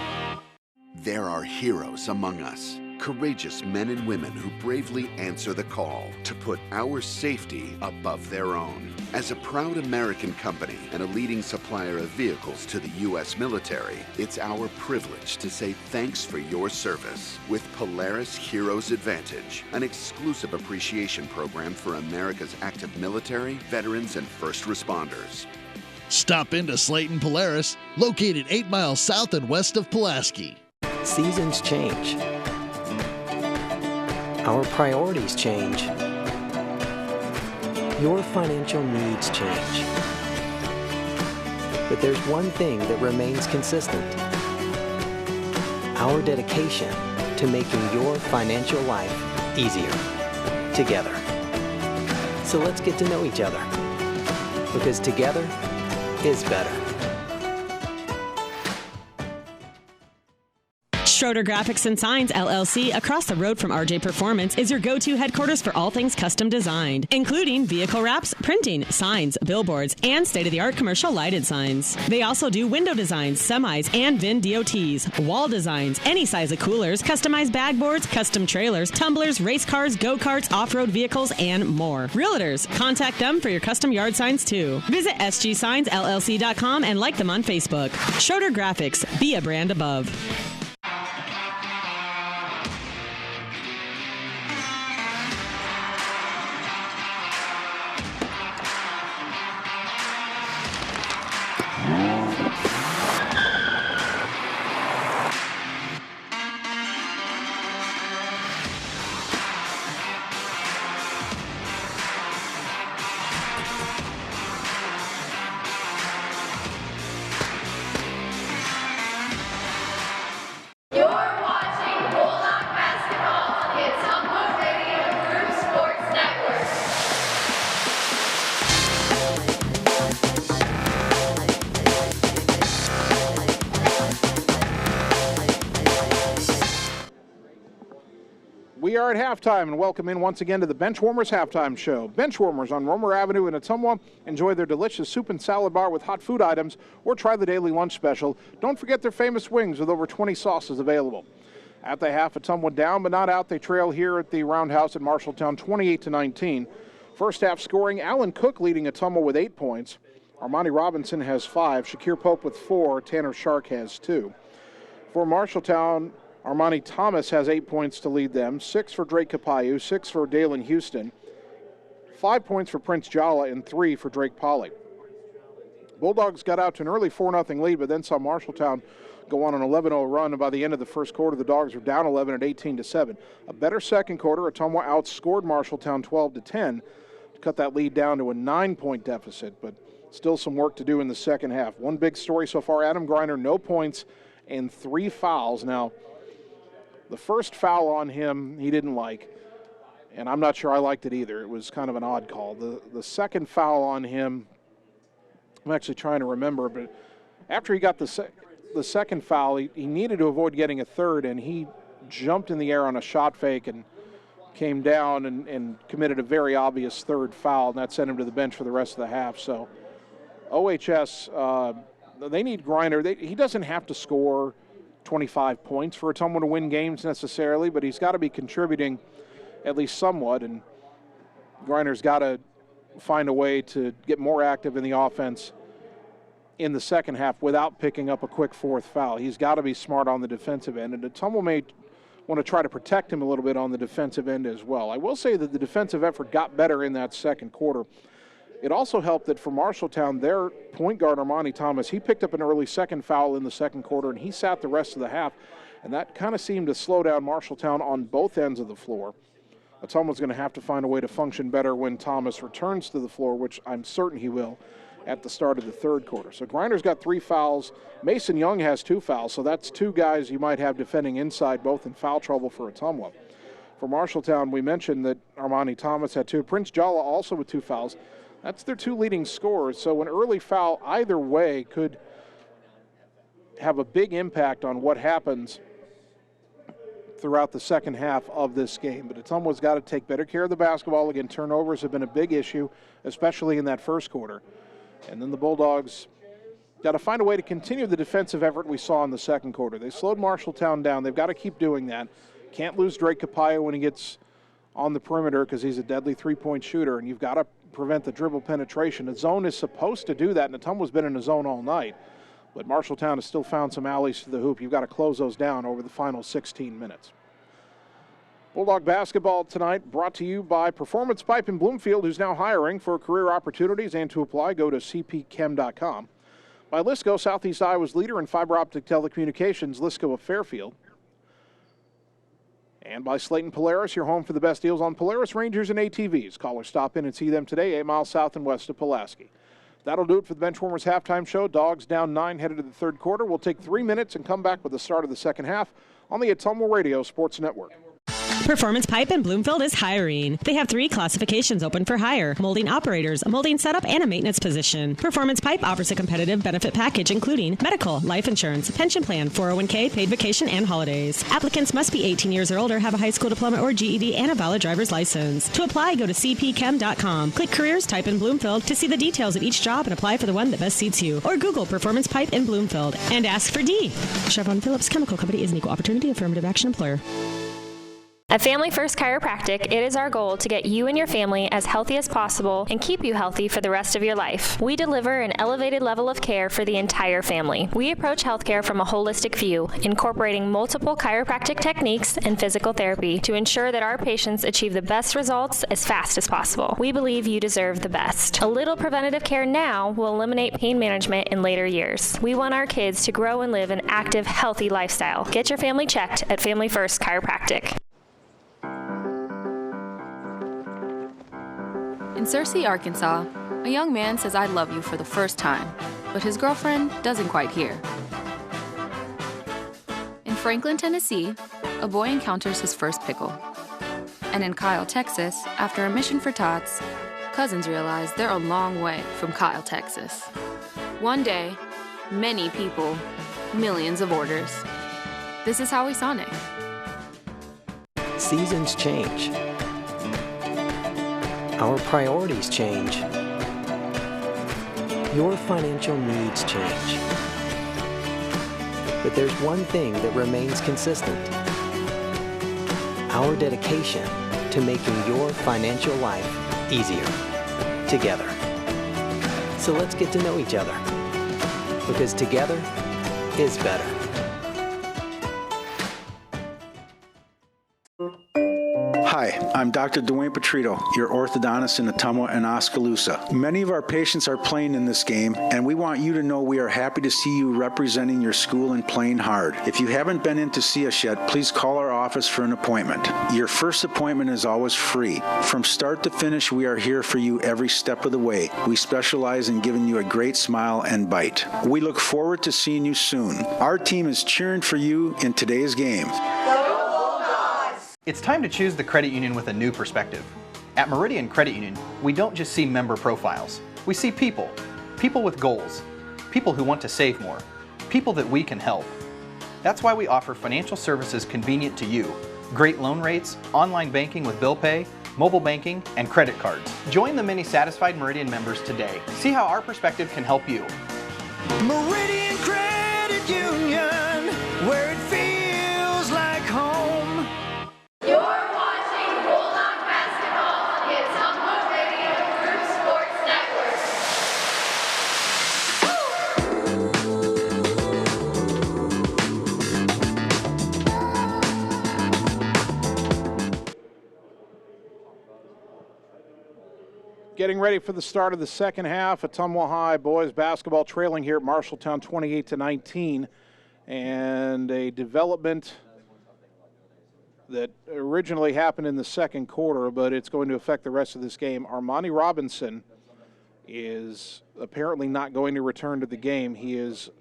There are heroes among us, courageous men and women who bravely answer the call to put our safety above their own. As a proud American company and a leading supplier of vehicles to the U.S. military, it's our privilege to say thanks for your service with Polaris Heroes Advantage, an exclusive appreciation program for America's active military, veterans, and first responders. Stop into Slayton Polaris, located 8 miles south and west of Pulaski. Seasons change. Our priorities change. Your financial needs change. But there's one thing that remains consistent. our dedication to making your financial life easier together. So let's get to know each other, because together is better. Schroeder Graphics and Signs, LLC, across the road from RJ Performance, is your go-to headquarters for all things custom designed, including vehicle wraps, printing, signs, billboards, and state-of-the-art commercial lighted signs. They also do window designs, semis, and VIN DOTs, wall designs, any size of coolers, customized bag boards, custom trailers, tumblers, race cars, go-karts, off-road vehicles, and more. Realtors, contact them for your custom yard signs, too. Visit sgsignsllc.com and like them on Facebook. Schroeder Graphics, be a brand above. You're watching Bulldog basketball on the Ottumwa Radio Group Sports Network. We are at halftime, and welcome in once again to the Benchwarmers Halftime Show. Benchwarmers on Romer Avenue in Ottumwa. Enjoy their delicious soup and salad bar with hot food items, or try the daily lunch special. Don't forget their famous wings with over 20 sauces available. At the half, Ottumwa down but not out. They trail here at the Roundhouse at Marshalltown 28-19. First half scoring, Alan Cook leading Ottumwa with 8 points. Armani Robinson has 5. Shakir Pope with 4. Tanner Shark has 2. For Marshalltown, Armani Thomas has 8 points to lead them, 6 for Drake Kapayu, 6 for Dalen Houston, 5 points for Prince Jala, and 3 for Drake Polly. Bulldogs got out to an early 4-0 lead, but then saw Marshalltown go on an 11-0 run, and by the end of the first quarter, the Dogs were down 11 at 18-7. A better second quarter, Ottumwa outscored Marshalltown 12-10 to cut that lead down to a 9-point deficit, but still some work to do in the second half. One big story so far, Adam Griner, no points and 3 fouls. Now, the first foul on him, he didn't like, and I'm not sure I liked it either. It was kind of an odd call. The second foul on him, I'm actually trying to remember, but after he got the second foul, he needed to avoid getting a third, and he jumped in the air on a shot fake and came down and committed a very obvious third foul, and that sent him to the bench for the rest of the half. So OHS, they need Griner. He doesn't have to score 25 points for Ottumwa to win games necessarily, but he's got to be contributing at least somewhat, and Griner's got to find a way to get more active in the offense in the second half without picking up a quick fourth foul. He's got to be smart on the defensive end, and Ottumwa may want to try to protect him a little bit on the defensive end as well. I will say that the defensive effort got better in that second quarter. It also helped that for Marshalltown, their point guard, Armani Thomas, he picked up an early second foul in the second quarter, and he sat the rest of the half, and that kind of seemed to slow down Marshalltown on both ends of the floor. Ottumwa's going to have to find a way to function better when Thomas returns to the floor, which I'm certain he will at the start of the third quarter. So Griner's got 3 fouls. Mason Young has 2 fouls, so that's 2 guys you might have defending inside, both in foul trouble for Ottumwa. For Marshalltown, we mentioned that Armani Thomas had 2. Prince Jala also with 2 fouls. That's their 2 leading scorers, so an early foul either way could have a big impact on what happens throughout the second half of this game. But Ottumwa's got to take better care of the basketball. Again, turnovers have been a big issue, especially in that first quarter. And then the Bulldogs got to find a way to continue the defensive effort we saw in the second quarter. They slowed Marshalltown down. They've got to keep doing that. Can't lose Drake Kapayu when he gets on the perimeter because he's a deadly three-point shooter, and you've got to prevent the dribble penetration. The zone is supposed to do that, and Ottumwa's been in a zone all night. But Marshalltown has still found some alleys to the hoop. You've got to close those down over the final 16 minutes. Bulldog basketball tonight brought to you by Performance Pipe in Bloomfield, who's now hiring. For career opportunities and to apply, go to cpchem.com. By Lisco, Southeast Iowa's leader in fiber optic telecommunications, Lisco of Fairfield. And by Slayton Polaris, your home for the best deals on Polaris Rangers and ATVs. Call or stop in and see them today, 8 miles south and west of Pulaski. That'll do it for the Benchwarmers halftime show. Dogs down 9 headed to the third quarter. We'll take 3 minutes and come back with the start of the second half on the Ottumwa Radio Sports Network. Performance Pipe in Bloomfield is hiring. They have 3 classifications open for hire: molding operators, a molding setup, and a maintenance position. Performance Pipe offers a competitive benefit package including medical, life insurance, pension plan, 401k, paid vacation, and holidays. Applicants must be 18 years or older, have a high school diploma or GED, and a valid driver's license. To apply, go to cpchem.com. Click Careers, type in Bloomfield to see the details of each job and apply for the one that best suits you. Or Google Performance Pipe in Bloomfield and ask for D. Chevron Phillips Chemical Company is an equal opportunity affirmative action employer. At Family First Chiropractic, it is our goal to get you and your family as healthy as possible and keep you healthy for the rest of your life. We deliver an elevated level of care for the entire family. We approach healthcare from a holistic view, incorporating multiple chiropractic techniques and physical therapy to ensure that our patients achieve the best results as fast as possible. We believe you deserve the best. A little preventative care now will eliminate pain management in later years. We want our kids to grow and live an active, healthy lifestyle. Get your family checked at Family First Chiropractic. In Searcy, Arkansas, a young man says I love you for the first time, but his girlfriend doesn't quite hear. In Franklin, Tennessee, a boy encounters his first pickle. And in Kyle, Texas, after a mission for tots, cousins realize they're a long way from Kyle, Texas. One day, many people, millions of orders. This is Howie Sonic. Seasons change. Our priorities change. Your financial needs change. But there's one thing that remains consistent: our dedication to making your financial life easier together. So let's get to know each other, because together is better. Hi, I'm Dr. Dwayne Petrito, your orthodontist in Ottumwa and Oskaloosa. Many of our patients are playing in this game, and we want you to know we are happy to see you representing your school and playing hard. If you haven't been in to see us yet, please call our office for an appointment. Your first appointment is always free. From start to finish, we are here for you every step of the way. We specialize in giving you a great smile and bite. We look forward to seeing you soon. Our team is cheering for you in today's game. It's time to choose the credit union with a new perspective. At Meridian Credit Union, we don't just see member profiles. We see people. People with goals. People who want to save more. People that we can help. That's why we offer financial services convenient to you. Great loan rates, online banking with bill pay, mobile banking, and credit cards. Join the many satisfied Meridian members today. See how our perspective can help you. Meridian Credit Union, where it feels like home. You're watching Bulldog basketball on the Ottumwa Radio Group Sports Network. Getting ready for the start of the second half. Ottumwa High boys basketball trailing here at Marshalltown 28-19. And a development that originally happened in the second quarter, but it's going to affect the rest of this game. Armani Robinson is apparently not going to return to the game. He is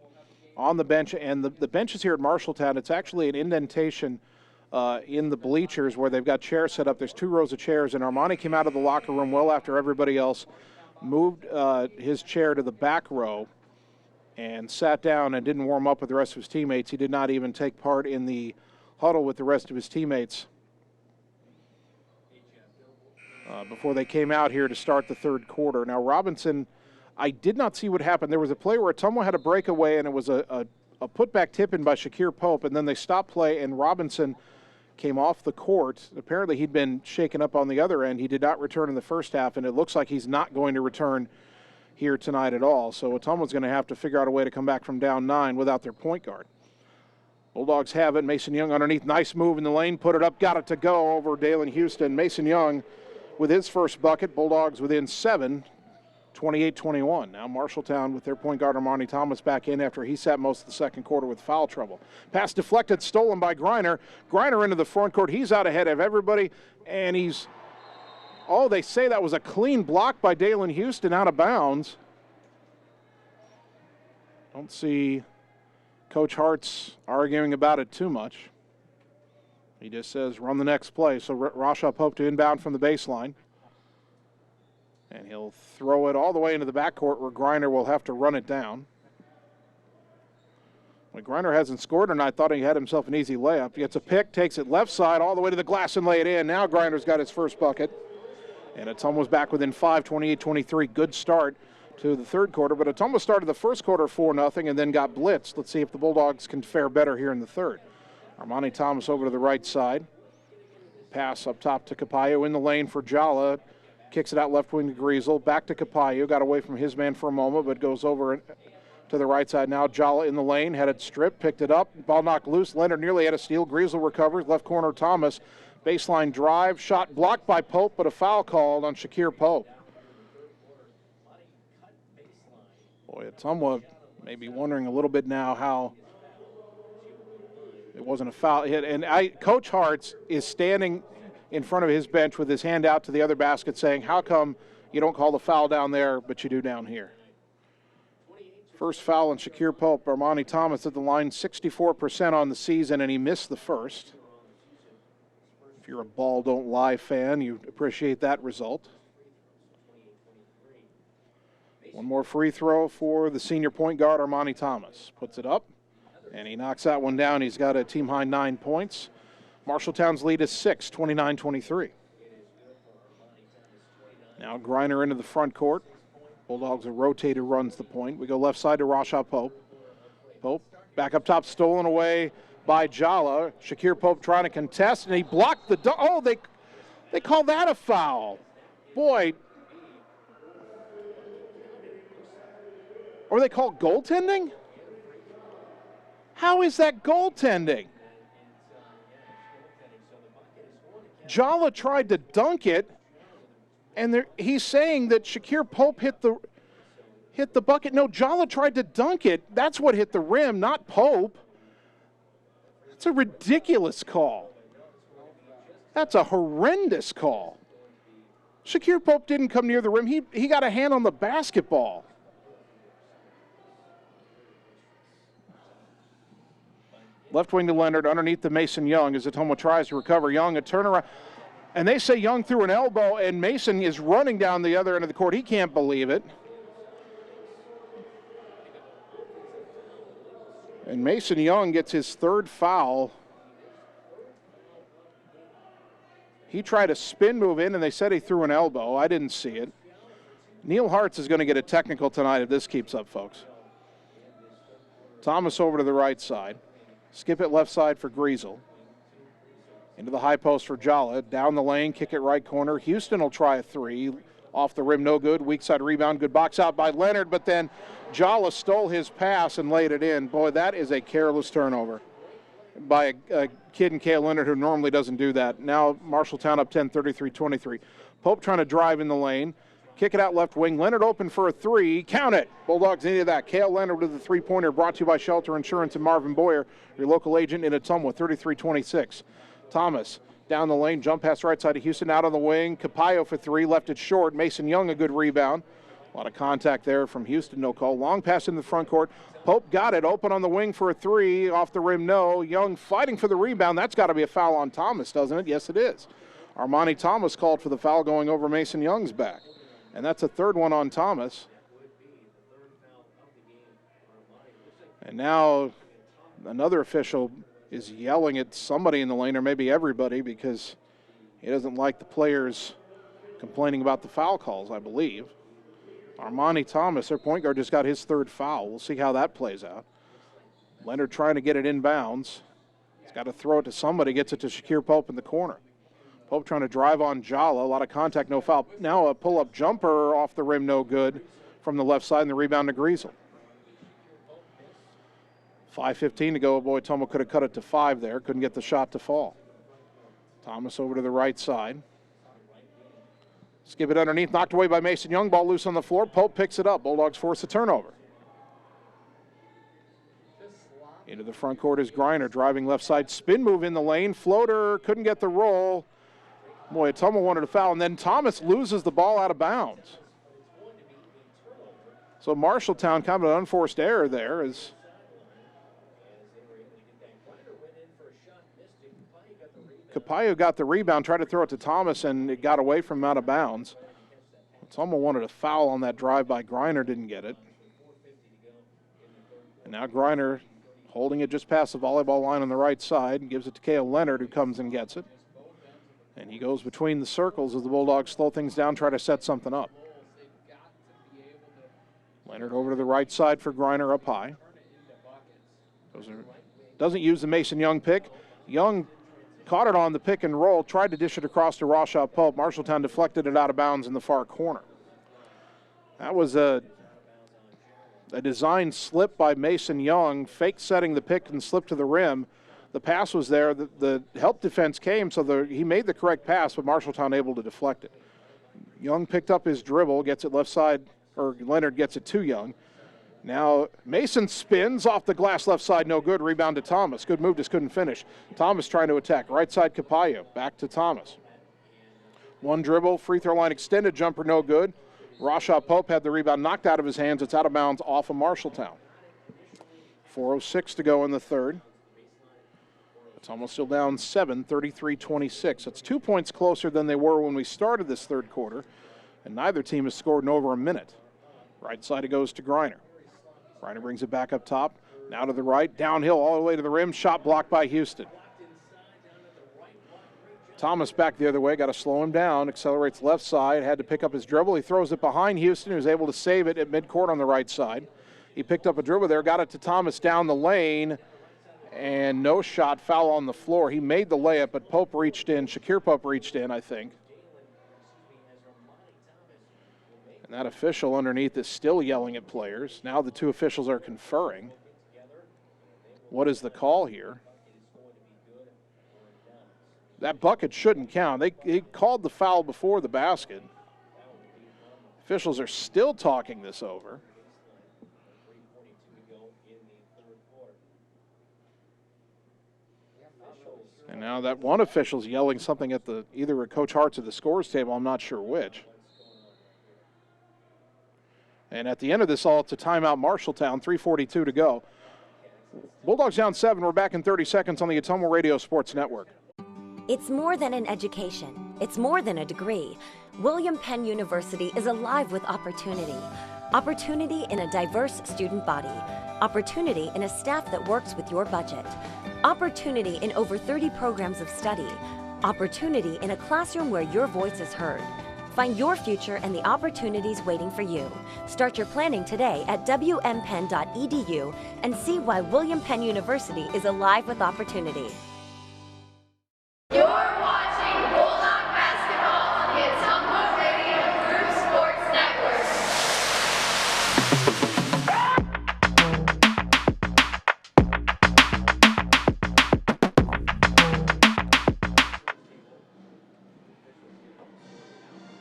on the bench, and the benches here at Marshalltown, it's actually an indentation in the bleachers where they've got chairs set up. There's 2 rows of chairs, and Armani came out of the locker room well after everybody else, moved his chair to the back row and sat down and didn't warm up with the rest of his teammates. He did not even take part in the huddle with the rest of his teammates before they came out here to start the third quarter. Now, Robinson, I did not see what happened. There was a play where Ottumwa had a breakaway, and it was a putback tip-in by Shakir Pope, and then they stopped play, and Robinson came off the court. Apparently he'd been shaken up on the other end. He did not return in the first half, and it looks like he's not going to return here tonight at all. So Ottumwa's going to have to figure out a way to come back from down 9 without their point guard. Bulldogs have it. Mason Young underneath. Nice move in the lane. Put it up. Got it to go over Dalen Houston. Mason Young with his first bucket. Bulldogs within 7, 28-21. Now Marshalltown with their point guard Armani Thomas back in after he sat most of the second quarter with foul trouble. Pass deflected, stolen by Griner. Griner into the front court. He's out ahead of everybody, and they say that was a clean block by Dalen Houston out of bounds. Don't see Coach Hart's arguing about it too much. He just says, run the next play. So Rashaw Pope to inbound from the baseline. And he'll throw it all the way into the backcourt where Griner will have to run it down. When Griner hasn't scored tonight, thought he had himself an easy layup. He gets a pick, takes it left side all the way to the glass and lay it in. Now Griner's got his first bucket. And Ottumwa's back within 5, 28-23. Good start to the third quarter. But Ottumwa started the first quarter 4-0 and then got blitzed. Let's see if the Bulldogs can fare better here in the third. Armani Thomas over to the right side. Pass up top to Capayo in the lane for Jala. Kicks it out left wing to Griesel. Back to Capayo. Got away from his man for a moment, but goes over to the right side now. Jala in the lane. Had it stripped. Picked it up. Ball knocked loose. Leonard nearly had a steal. Griesel recovers. Left corner Thomas. Baseline drive. Shot blocked by Pope, but a foul called on Shakir Pope. Boy, Ottumwa may be wondering a little bit now how it wasn't a foul hit. And Coach Hartz is standing in front of his bench with his hand out to the other basket saying, how come you don't call the foul down there, but you do down here? First foul on Shakir Pope. Armani Thomas at the line, 64% on the season, and he missed the first. If you're a Ball Don't Lie fan, you appreciate that result. One more free throw for the senior point guard, Armani Thomas. Puts it up, and he knocks that one down. He's got a team-high 9 points. Marshalltown's lead is 6, 29-23. Now Griner into the front court. Bulldogs, a rotator runs the point. We go left side to Rashaw Pope. Pope back up top, stolen away by Jala. Shakir Pope trying to contest, and he blocked the oh, they call that a foul. Boy. Or they call goaltending? How is that goaltending? Jala tried to dunk it, and he's saying that Shakir Pope hit the bucket. No, Jala tried to dunk it. That's what hit the rim, not Pope. That's a ridiculous call. That's a horrendous call. Shakir Pope didn't come near the rim. He got a hand on the basketball. Left wing to Leonard, underneath to Mason Young as Ottumwa tries to recover. Young, a turnaround. And they say Young threw an elbow, and Mason is running down the other end of the court. He can't believe it. And Mason Young gets his third foul. He tried a spin move in, and they said he threw an elbow. I didn't see it. Neil Hartz is going to get a technical tonight if this keeps up, folks. Thomas over to the right side. Skip it left side for Griesel. Into the high post for Jala. Down the lane, kick it right corner. Houston will try a three. Off the rim, no good. Weak side rebound. Good box out by Leonard, but then Jala stole his pass and laid it in. Boy, that is a careless turnover by a kid in Cale Leonard who normally doesn't do that. Now Marshalltown up 10, 33-23. Pope trying to drive in the lane. Kick it out left wing. Leonard open for a three. Count it. Bulldogs needed that. Cale Leonard with the three-pointer, brought to you by Shelter Insurance and Marvin Boyer, your local agent in Ottumwa, 33-26. Thomas down the lane. Jump pass right side to Houston. Out on the wing. Capayo for three. Left it short. Mason Young a good rebound. A lot of contact there from Houston. No call. Long pass in the front court. Pope got it. Open on the wing for a three. Off the rim, no. Young fighting for the rebound. That's got to be a foul on Thomas, doesn't it? Yes, it is. Armani Thomas called for the foul going over Mason Young's back. And that's a third one on Thomas. And now another official is yelling at somebody in the lane, or maybe everybody, because he doesn't like the players complaining about the foul calls, I believe. Armani Thomas, their point guard, just got his third foul. We'll see how that plays out. Leonard trying to get it inbounds. He's got to throw it to somebody, gets it to Shakir Pope in the corner. Pope trying to drive on Jala. A lot of contact, no foul. Now a pull-up jumper off the rim, no good from the left side, and the rebound to Griesel. 5:15 to go. Boy, Ottumwa could have cut it to 5 there. Couldn't get the shot to fall. Thomas over to the right side. Skip it underneath. Knocked away by Mason Young. Ball loose on the floor. Pope picks it up. Bulldogs force a turnover. Into the front court is Griner. Driving left side. Spin move in the lane. Floater. Couldn't get the roll. Boy, Ottumwa wanted a foul. And then Thomas loses the ball out of bounds. So Marshalltown, kind of an unforced error there as Capayo got the rebound, tried to throw it to Thomas, and it got away from him out of bounds. Ottumwa wanted a foul on that drive by Griner, didn't get it. And now Griner holding it just past the volleyball line on the right side and gives it to Cale Leonard, who comes and gets it. And he goes between the circles as the Bulldogs slow things down, try to set something up. Leonard over to the right side for Griner up high. Doesn't use the Mason Young pick. Young caught it on the pick and roll, tried to dish it across to Rashaw Pope. Marshalltown deflected it out of bounds in the far corner. That was a design slip by Mason Young, fake setting the pick and slip to the rim. The pass was there. The help defense came, so he made the correct pass, but Marshalltown able to deflect it. Young picked up his dribble, gets it left side, or Leonard gets it to Young. Now Mason spins off the glass left side, no good. Rebound to Thomas. Good move, just couldn't finish. Thomas trying to attack. Right side Capayo, back to Thomas. One dribble, free throw line extended jumper, no good. Rashaw Pope had the rebound knocked out of his hands. It's out of bounds off of Marshalltown. 4:06 to go in the third. It's almost still down 7, 33-26. That's 2 points closer than they were when we started this third quarter, and neither team has scored in over a minute. Right side it goes to Griner. Griner brings it back up top. Now to the right, downhill all the way to the rim. Shot blocked by Houston. Thomas back the other way, got to slow him down. Accelerates left side, had to pick up his dribble. He throws it behind Houston, who's able to save it at midcourt on the right side. He picked up a dribble there, got it to Thomas down the lane, and no shot, foul on the floor. He made the layup, but Pope reached in. Shakir Pope reached in, I think. And that official underneath is still yelling at players. Now the two officials are conferring. What is the call here? That bucket shouldn't count. They called the foul before the basket. Officials are still talking this over. And now that one official's yelling something at either at Coach Hart's or the scores table, I'm not sure which. And at the end of this all, it's a timeout, Marshalltown, 3:42 to go. Bulldogs down 7. We're back in 30 seconds on the Ottumwa Radio Sports Network. It's more than an education. It's more than a degree. William Penn University is alive with opportunity. Opportunity in a diverse student body. Opportunity in a staff that works with your budget. Opportunity in over 30 programs of study. Opportunity in a classroom where your voice is heard. Find your future and the opportunities waiting for you. Start your planning today at wmpenn.edu and see why William Penn University is alive with opportunity. You're watching Bulldog basketball on the Ottumwa Radio Group Sports Network.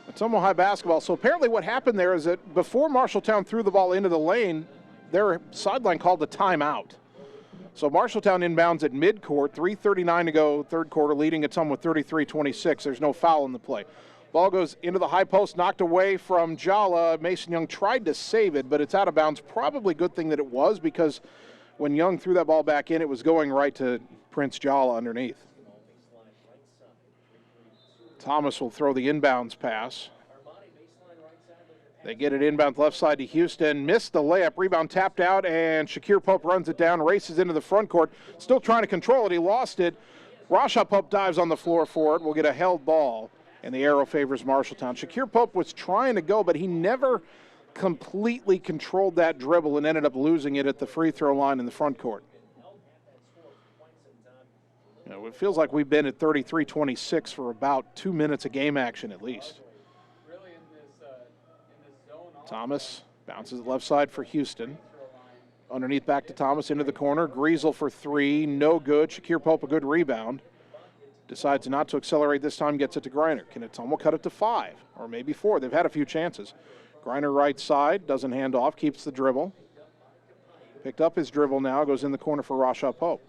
Ottumwa High basketball. So apparently what happened there is that before Marshalltown threw the ball into the lane, their sideline called a timeout. So Marshalltown inbounds at midcourt, 3:39 to go, third quarter, leading Ottumwa 33-26. There's no foul in the play. Ball goes into the high post, knocked away from Jala. Mason Young tried to save it, but it's out of bounds. Probably a good thing that it was, because when Young threw that ball back in, it was going right to Prince Jala underneath. Thomas will throw the inbounds pass. They get it inbound left side to Houston. Missed the layup. Rebound tapped out, and Shakir Pope runs it down, races into the front court. Still trying to control it. He lost it. Rashaw Pope dives on the floor for it. We'll get a held ball, and the arrow favors Marshalltown. Shakir Pope was trying to go, but he never completely controlled that dribble and ended up losing it at the free throw line in the front court. You know, it feels like we've been at 33-26 for about 2 minutes of game action at least. Thomas bounces it left side for Houston. Underneath back to Thomas into the corner. Griesel for three, no good. Shakir Pope a good rebound. Decides not to accelerate this time, gets it to Griner. Can Ottumwa cut it to 5 or maybe 4? They've had a few chances. Griner right side, doesn't hand off, keeps the dribble. Picked up his dribble now, goes in the corner for Rashaw Pope.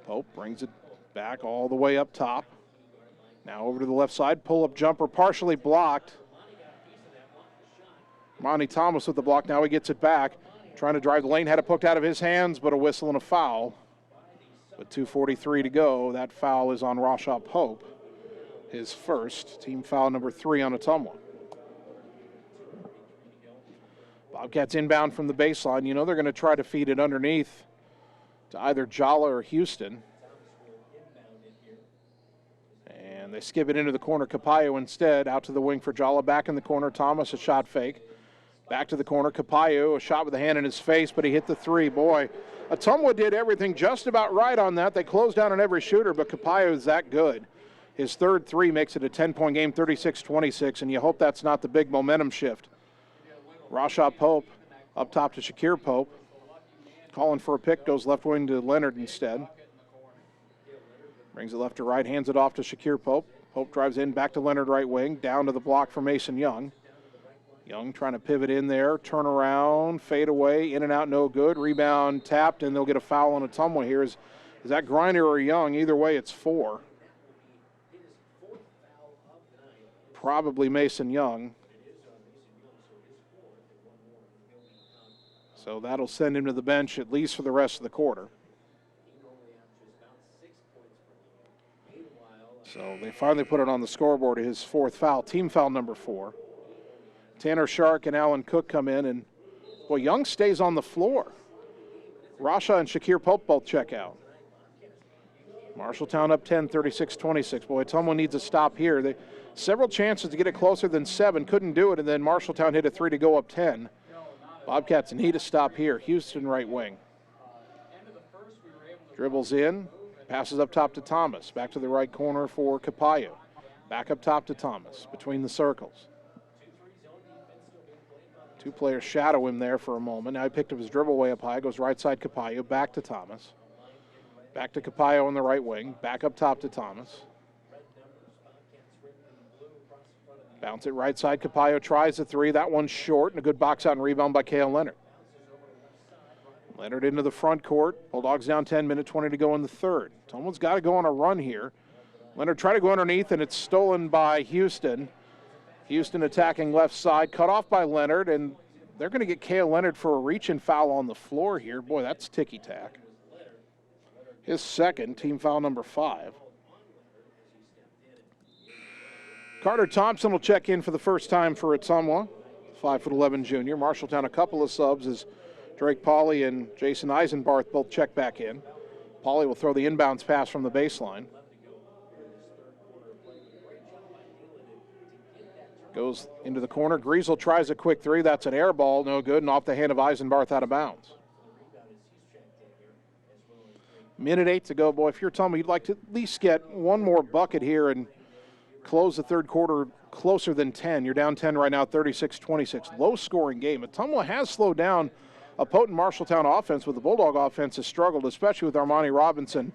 Pope brings it back all the way up top. Now over to the left side, pull-up jumper partially blocked. Monty Thomas with the block. Now he gets it back. Trying to drive the lane. Had it poked out of his hands, but a whistle and a foul. With 2:43 to go, that foul is on Rashad Pope. His first, team foul number 3 on Ottumwa. Bobcats inbound from the baseline. You know they're going to try to feed it underneath to either Jala or Houston. And they skip it into the corner. Capayo instead, out to the wing for Jala. Back in the corner, Thomas, a shot fake. Back to the corner, Capayo, a shot with a hand in his face, but he hit the 3. Boy, Ottumwa did everything just about right on that. They closed down on every shooter, but Capayo is that good. His third 3 makes it a 10-point game, 36-26, and you hope that's not the big momentum shift. Rashad Pope up top to Shakir Pope. Calling for a pick, goes left wing to Leonard instead. Brings it left to right, hands it off to Shakir Pope. Pope drives in, back to Leonard right wing, down to the block for Mason Young. Young trying to pivot in there, turn around, fade away, in and out, no good. Rebound tapped, and they'll get a foul on Ottumwa here. Is that Griner or Young? Either way, it's 4. Probably Mason Young. So that'll send him to the bench at least for the rest of the quarter. So they finally put it on the scoreboard, his 4th foul, team foul number 4. Tanner Shark and Alan Cook come in, and, well, Young stays on the floor. Rasha and Shakir Pope both check out. Marshalltown up 10, 36-26. Boy, Ottumwa needs a stop here. Several chances to get it closer than 7, couldn't do it, and then Marshalltown hit a 3 to go up 10. Bobcats need a stop here. Houston right wing. Dribbles in, passes up top to Thomas. Back to the right corner for Capayo. Back up top to Thomas, between the circles. 2 players shadow him there for a moment. Now he picked up his dribble way up high, goes right side Capayo, back to Thomas. Back to Capayo on the right wing, back up top to Thomas. Bounce it right side, Capayo tries the 3. That one's short, and a good box out and rebound by Cale Leonard. Leonard into the front court. Bulldogs down 10, minute 20 to go in the third. Someone's got to go on a run here. Leonard tried to go underneath, and it's stolen by Houston. Houston attacking left side, cut off by Leonard, and they're going to get Cale Leonard for a reach-in foul on the floor here. Boy, that's ticky-tack. His second, team foul number 5. Carter Thompson will check in for the first time for Ottumwa, 5'11" junior. Marshalltown a couple of subs as Drake Pauly and Jason Eisenbarth both check back in. Pauly will throw the inbounds pass from the baseline. Goes into the corner. Griesel tries a quick 3. That's an air ball, no good, and off the hand of Eisenbarth out of bounds. Minute 8 to go. Boy, if you're Ottumwa, you'd like to at least get one more bucket here and close the third quarter closer than 10. You're down 10 right now, 36-26. Low-scoring game. Ottumwa has slowed down a potent Marshalltown offense, but the Bulldog offense has struggled, especially with Armani Robinson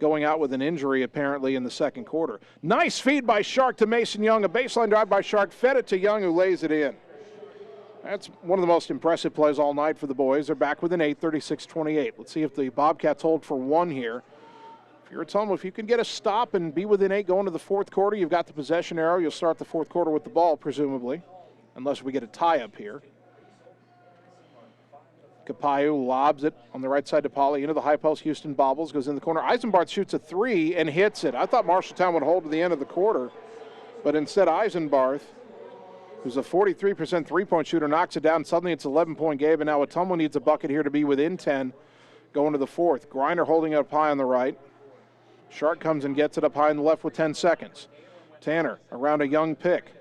going out with an injury apparently in the second quarter. Nice feed by Shark to Mason Young. A baseline drive by Shark, fed it to Young, who lays it in. That's one of the most impressive plays all night for the boys. They're back with an 8, 36-28. Let's see if the Bobcats hold for 1 here. If you're Ottumwa, if you can get a stop and be within 8 going to the fourth quarter, you've got the possession arrow. You'll start the fourth quarter with the ball, presumably, unless we get a tie-up here. Capayo lobs it on the right side to Pauly into the high post. Houston bobbles, goes in the corner. Eisenbarth shoots a 3 and hits it. I thought Marshalltown would hold to the end of the quarter, but instead Eisenbarth, who's a 43% three-point shooter, knocks it down. Suddenly it's an 11-point game, and now Ottumwa needs a bucket here to be within 10 going to the fourth. Griner holding it up high on the right. Shark comes and gets it up high on the left with 10 seconds. Tanner around a Young pick.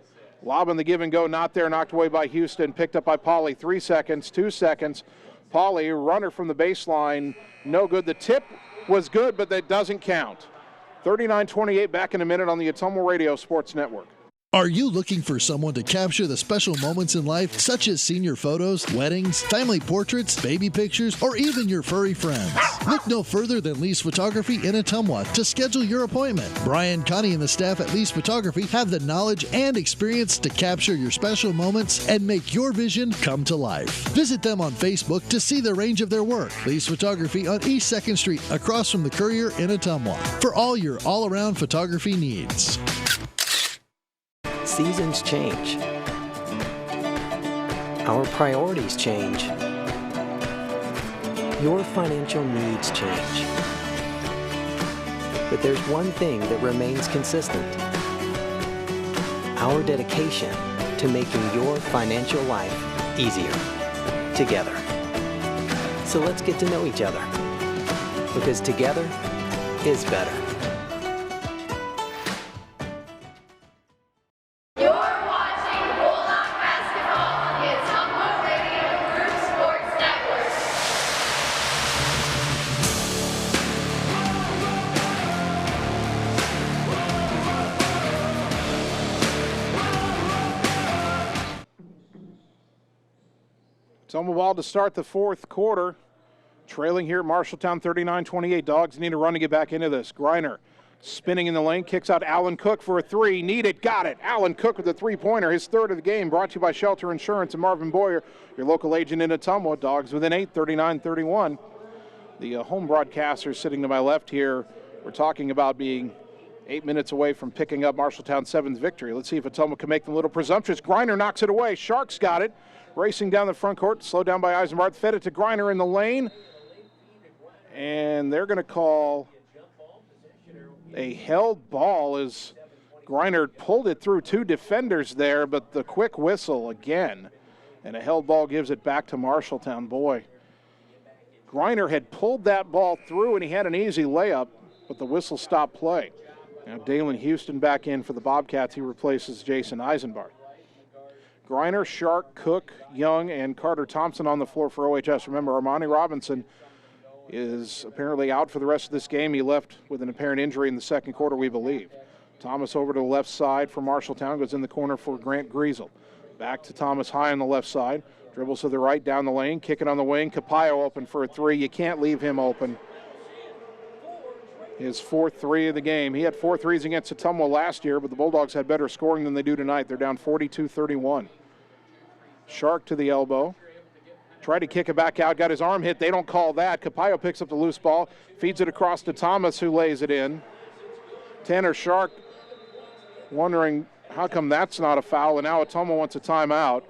Lob on the give and go, not there, knocked away by Houston, picked up by Pauly. 3 seconds, 2 seconds. Pauly, runner from the baseline, no good. The tip was good, but that doesn't count. 39-28, back in a minute on the Ottumwa Radio Sports Network. Are you looking for someone to capture the special moments in life, such as senior photos, weddings, family portraits, baby pictures, or even your furry friends? Look no further than Lee's Photography in Ottumwa to schedule your appointment. Brian, Connie, and the staff at Lee's Photography have the knowledge and experience to capture your special moments and make your vision come to life. Visit them on Facebook to see the range of their work. Lee's Photography on East 2nd Street, across from the Courier in Ottumwa, for all your all-around photography needs. Seasons change. Our priorities change. Your financial needs change. But there's one thing that remains consistent: our dedication to making your financial life easier together. So let's get to know each other, because together is better. You're watching Bulldog basketball on the Ottumwa Radio Group Sports Network. Ottumwa ball to start the fourth quarter. Trailing here at Marshalltown 39-28. Dogs need a run to get back into this. Griner spinning in the lane, kicks out Allen Cook for a three. Need it, got it. Allen Cook with the three-pointer, his third of the game. Brought to you by Shelter Insurance and Marvin Boyer, your local agent in Ottumwa. Dogs within 8, 39-31. The home broadcaster sitting to my left here, we're talking about being 8 minutes away from picking up Marshalltown 7's victory. Let's see if Ottumwa can make them a little presumptuous. Griner knocks it away. Sharks got it. Racing down the front court, slowed down by Eisenbart. Fed it to Griner in the lane. And they're going to call a held ball as Griner pulled it through two defenders there, but the quick whistle again. And a held ball gives it back to Marshalltown. Boy, Griner had pulled that ball through and he had an easy layup, but the whistle stopped play. Now Dalen Houston back in for the Bobcats. He replaces Jason Eisenbart. Griner, Shark, Cook, Young, and Carter Thompson on the floor for OHS. Remember, Armani Robinson is apparently out for the rest of this game. He left with an apparent injury in the second quarter, we believe. Thomas over to the left side for Marshalltown, goes in the corner for Grant Griesel. Back to Thomas high on the left side. Dribbles to the right, down the lane, kick it on the wing. Capillo open for a three. You can't leave him open. His fourth three of the game. He had 4 threes against Ottumwa last year, but the Bulldogs had better scoring than they do tonight. They're down 42-31. Shark to the elbow. Tried to kick it back out, got his arm hit. They don't call that. Capillo picks up the loose ball, feeds it across to Thomas, who lays it in. Tanner Shark wondering how come that's not a foul, and now Ottumwa wants a timeout.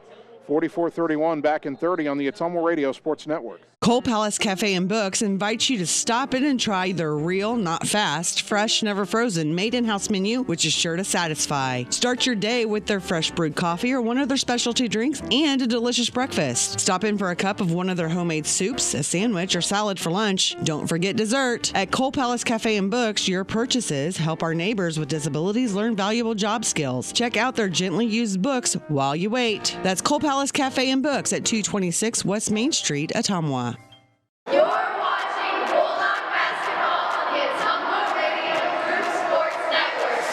44-31, back in 30 on the Ottumwa Radio Sports Network. Cole Palace Cafe and Books invites you to stop in and try their real, not fast, fresh, never frozen, made in-house menu, which is sure to satisfy. Start your day with their fresh brewed coffee or one of their specialty drinks and a delicious breakfast. Stop in for a cup of one of their homemade soups, a sandwich, or salad for lunch. Don't forget dessert. At Cole Palace Cafe and Books, your purchases help our neighbors with disabilities learn valuable job skills. Check out their gently used books while you wait. That's Cole Palace Cafe and Books at 226 West Main Street, Ottumwa. You're watching Bulldog basketball on the Ottumwa Radio Group Sports Network.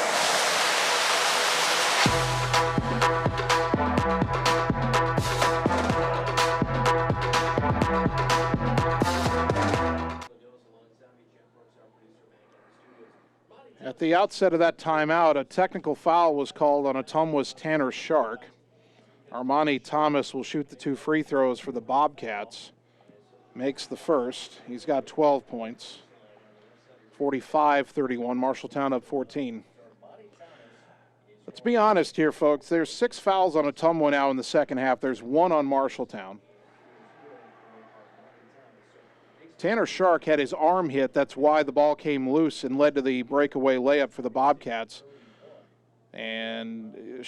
At the outset of that timeout, a technical foul was called on Ottumwa's Tanner Shark. Armani Thomas will shoot the 2 free throws for the Bobcats. Makes the first. He's got 12 points. 45-31. Marshalltown up 14. Let's be honest here, folks. There's 6 fouls on Ottumwa now in the second half. There's 1 on Marshalltown. Tanner Shark had his arm hit. That's why the ball came loose and led to the breakaway layup for the Bobcats. And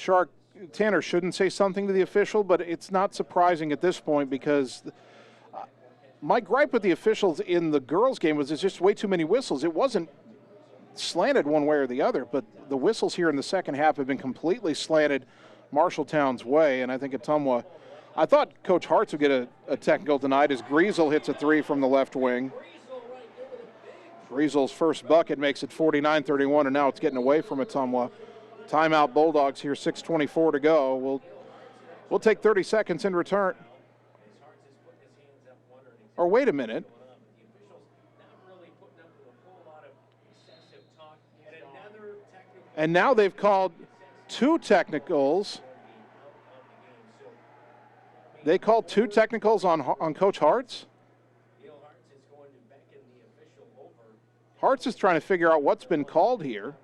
Tanner shouldn't say something to the official, but it's not surprising at this point because my gripe with the officials in the girls' game was there's just way too many whistles. It wasn't slanted one way or the other, but the whistles here in the second half have been completely slanted Marshalltown's way, and I think Ottumwa, I thought Coach Hartz would get a technical tonight as Griesel hits a 3 from the left wing. Griesel's first bucket makes it 49-31, and now it's getting away from Ottumwa. Timeout Bulldogs here, 6:24 to go. We'll take 30 seconds in return. Or wait a minute. And now they've called 2 technicals. They called 2 technicals on Coach Hartz. Hartz is trying to figure out what's been called here.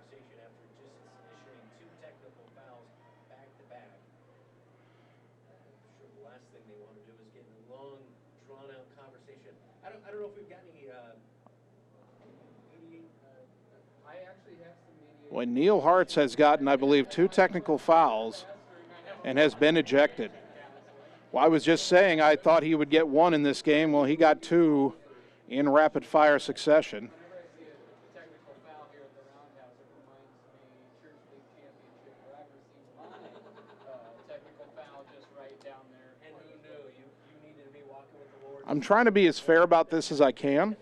When Neil Hartz has gotten, I believe, 2 technical fouls and has been ejected. Well, I was just saying I thought he would get 1 in this game. Well, he got 2 in rapid-fire succession. I'm trying to be as fair about this as I can.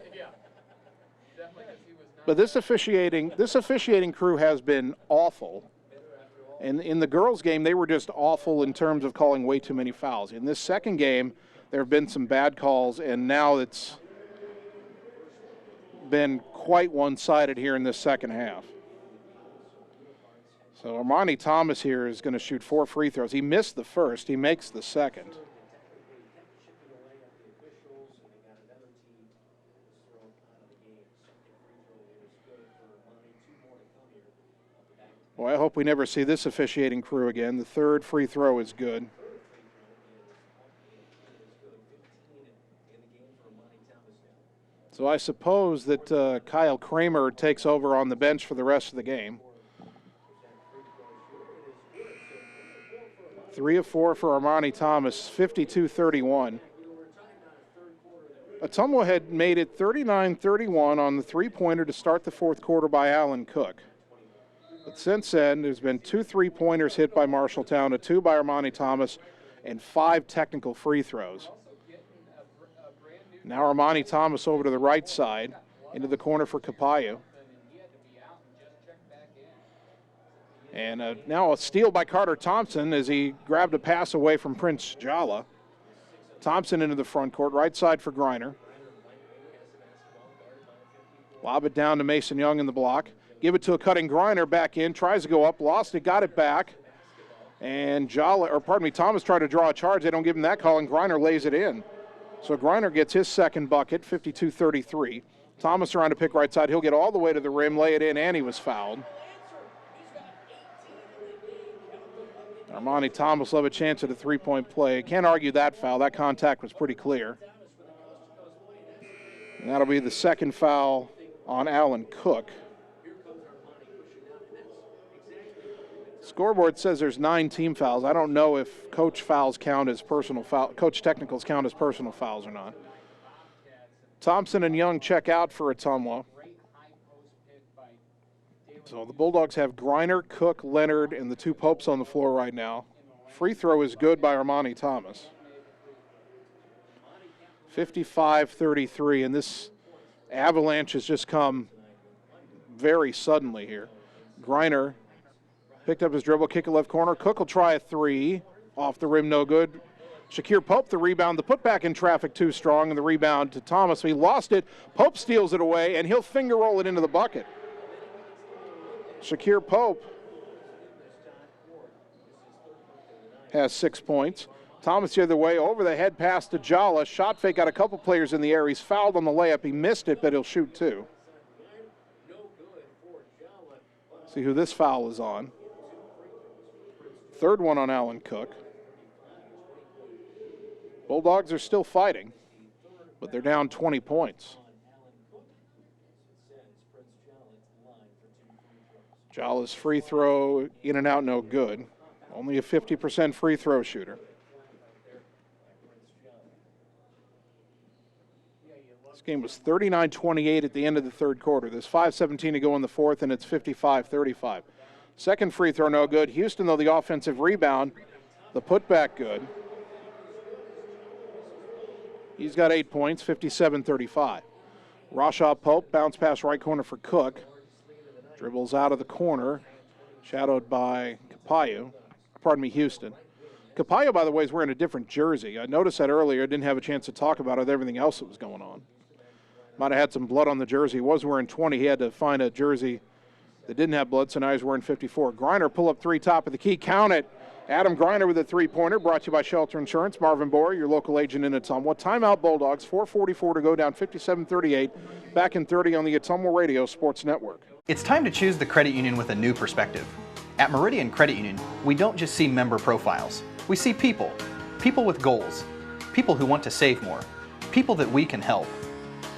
But this officiating crew has been awful. And in the girls' game, they were just awful in terms of calling way too many fouls. In this second game, there have been some bad calls, and now it's been quite one-sided here in this second half. So Armani Thomas here is going to shoot 4 free throws. He missed the first. He makes the second. Boy, I hope we never see this officiating crew again. The 3rd free throw is good. So I suppose that Kyle Kramer takes over on the bench for the rest of the game. 3 of 4 for Armani Thomas, 52-31. Ottumwa had made it 39-31 on the 3-pointer to start the 4th quarter by Alan Cook. But since then, there's been 2 3-pointers hit by Marshalltown, 2 by Armani Thomas, and 5 technical free throws. Now Armani Thomas over to the right side, into the corner for Capayo. And now a steal by Carter Thompson as he grabbed a pass away from Prince Jala. Thompson into the front court, right side for Griner. Lob it down to Mason Young in the block. Give it to a cutting Griner, back in, tries to go up, lost it, got it back. And Thomas tried to draw a charge. They don't give him that call, and Griner lays it in. So Griner gets his second bucket, 52-33. Thomas around to pick right side. He'll get all the way to the rim, lay it in, and he was fouled. Armani Thomas will have a chance at a 3-point play. Can't argue that foul. That contact was pretty clear. And that'll be the second foul on Alan Cook. Scoreboard says there's 9 team fouls. I don't know if coach fouls count as personal foul, coach technicals count as personal fouls or not. Thompson and Young check out for Ottumwa. So the Bulldogs have Griner, Cook, Leonard, and the 2 Popes on the floor right now. Free throw is good by Armani Thomas. 55-33, and this avalanche has just come very suddenly here. Griner picked up his dribble, kick it left corner. Cook will try a 3. Off the rim, no good. Shakir Pope, the rebound. The putback in traffic too strong, and the rebound to Thomas. He lost it. Pope steals it away, and he'll finger roll it into the bucket. Shakir Pope has 6 points. Thomas the other way, over the head pass to Jala. Shot fake, got a couple players in the air. He's fouled on the layup. He missed it, but he'll shoot 2. See who this foul is on. 3rd one on Alan Cook. Bulldogs are still fighting, but they're down 20 points. Jala's free throw, in and out, no good. Only a 50% free throw shooter. This game was 39-28 at the end of the 3rd quarter. There's 5:17 to go in the 4th, and it's 55-35. Second free throw, no good. Houston, though, the offensive rebound. The putback, good. He's got 8 points, 57-35. Rashaw Pope, bounce pass right corner for Cook. Dribbles out of the corner, shadowed by Houston. Capayo, by the way, is wearing a different jersey. I noticed that earlier. Didn't have a chance to talk about it with everything else that was going on. Might have had some blood on the jersey. He was wearing 20. He had to find a jersey that didn't have blood, so now he's wearing 54. Griner, pull up 3, top of the key. Count it. Adam Griner with a 3-pointer, brought to you by Shelter Insurance. Marvin Boyer, your local agent in Ottumwa. Timeout Bulldogs, 4:44 to go, down 57-38. Back in 30 on the Ottumwa Radio Sports Network. It's time to choose the credit union with a new perspective. At Meridian Credit Union, we don't just see member profiles. We see people. People with goals. People who want to save more. People that we can help.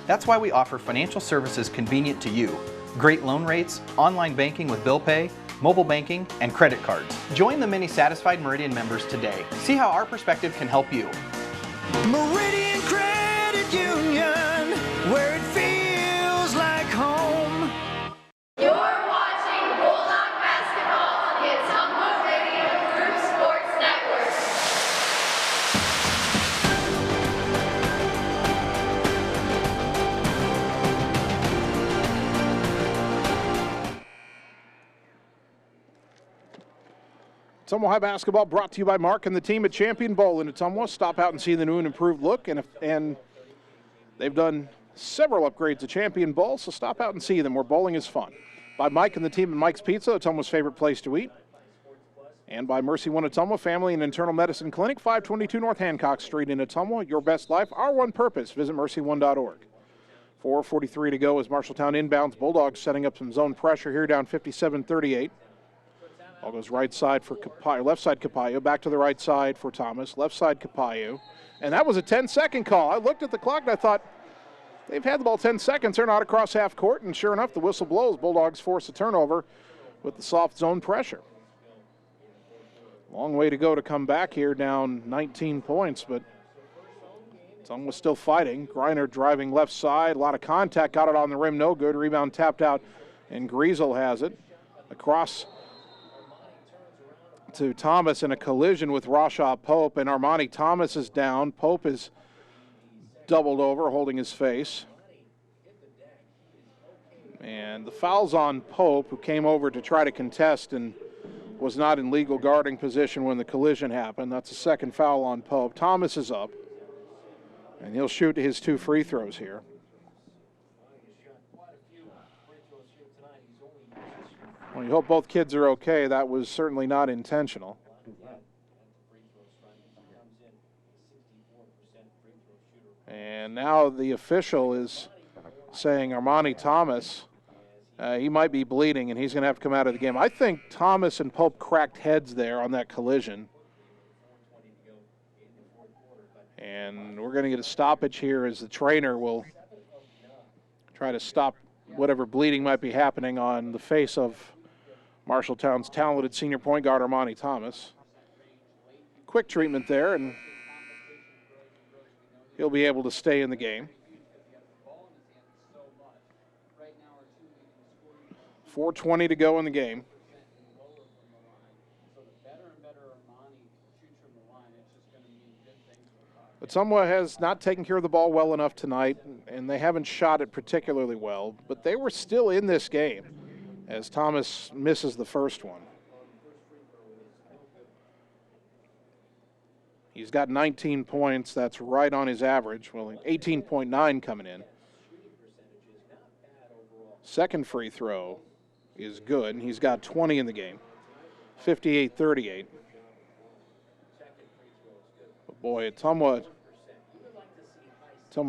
That's why we offer financial services convenient to you Great loan rates, online banking with bill pay, mobile banking, and credit cards. Join the many satisfied Meridian members today. See how our perspective can help you. Meridian Credit Union, where it feels like home. You're watching Bulldog basketball on the Ottumwa Radio Group Sports Network. Ottumwa High basketball brought to you by Mark and the team at Champion Bowl in Ottumwa. Stop out and see the new and improved look, and they've done several upgrades to Champion Bowl, so stop out and see them where bowling is fun. By Mike and the team at Mike's Pizza, Ottumwa's favorite place to eat. And by Mercy One Ottumwa Family and Internal Medicine Clinic, 522 North Hancock Street in Ottumwa. Your best life, our one purpose. Visit mercy1.org. 4:43 to go as Marshalltown inbounds. Bulldogs setting up some zone pressure here, down 57-38. Ball goes right side for Capayo, left side Capayo, back to the right side for Thomas, left side Capayo. And that was a 10-second call. I looked at the clock and I thought, they've had the ball 10 seconds. They're not across half court, and sure enough, the whistle blows. Bulldogs force a turnover with the soft zone pressure. Long way to go to come back here, down 19 points, but Ottumwa still fighting. Griner driving left side, a lot of contact, got it on the rim, no good. Rebound tapped out, and Griesel has it. Across to Thomas in a collision with Rashaw Pope, and Armani Thomas is down. Pope is doubled over, holding his face. And the foul's on Pope, who came over to try to contest and was not in legal guarding position when the collision happened. That's the second foul on Pope. Thomas is up, and he'll shoot his 2 free throws here. Well, you hope both kids are okay. That was certainly not intentional. And now the official is saying Armani Thomas, he might be bleeding and he's going to have to come out of the game. I think Thomas and Pope cracked heads there on that collision. And we're going to get a stoppage here as the trainer will try to stop whatever bleeding might be happening on the face of Marshalltown's talented senior point guard, Armani Thomas. Quick treatment there, and he'll be able to stay in the game. 4:20 to go in the game. Ottumwa has not taken care of the ball well enough tonight, and they haven't shot it particularly well, but they were still in this game as Thomas misses the first one. He's got 19 points. That's right on his average. Well, 18.9 coming in. Second free throw is good, and he's got 20 in the game. 58-38. But boy, Ottumwa,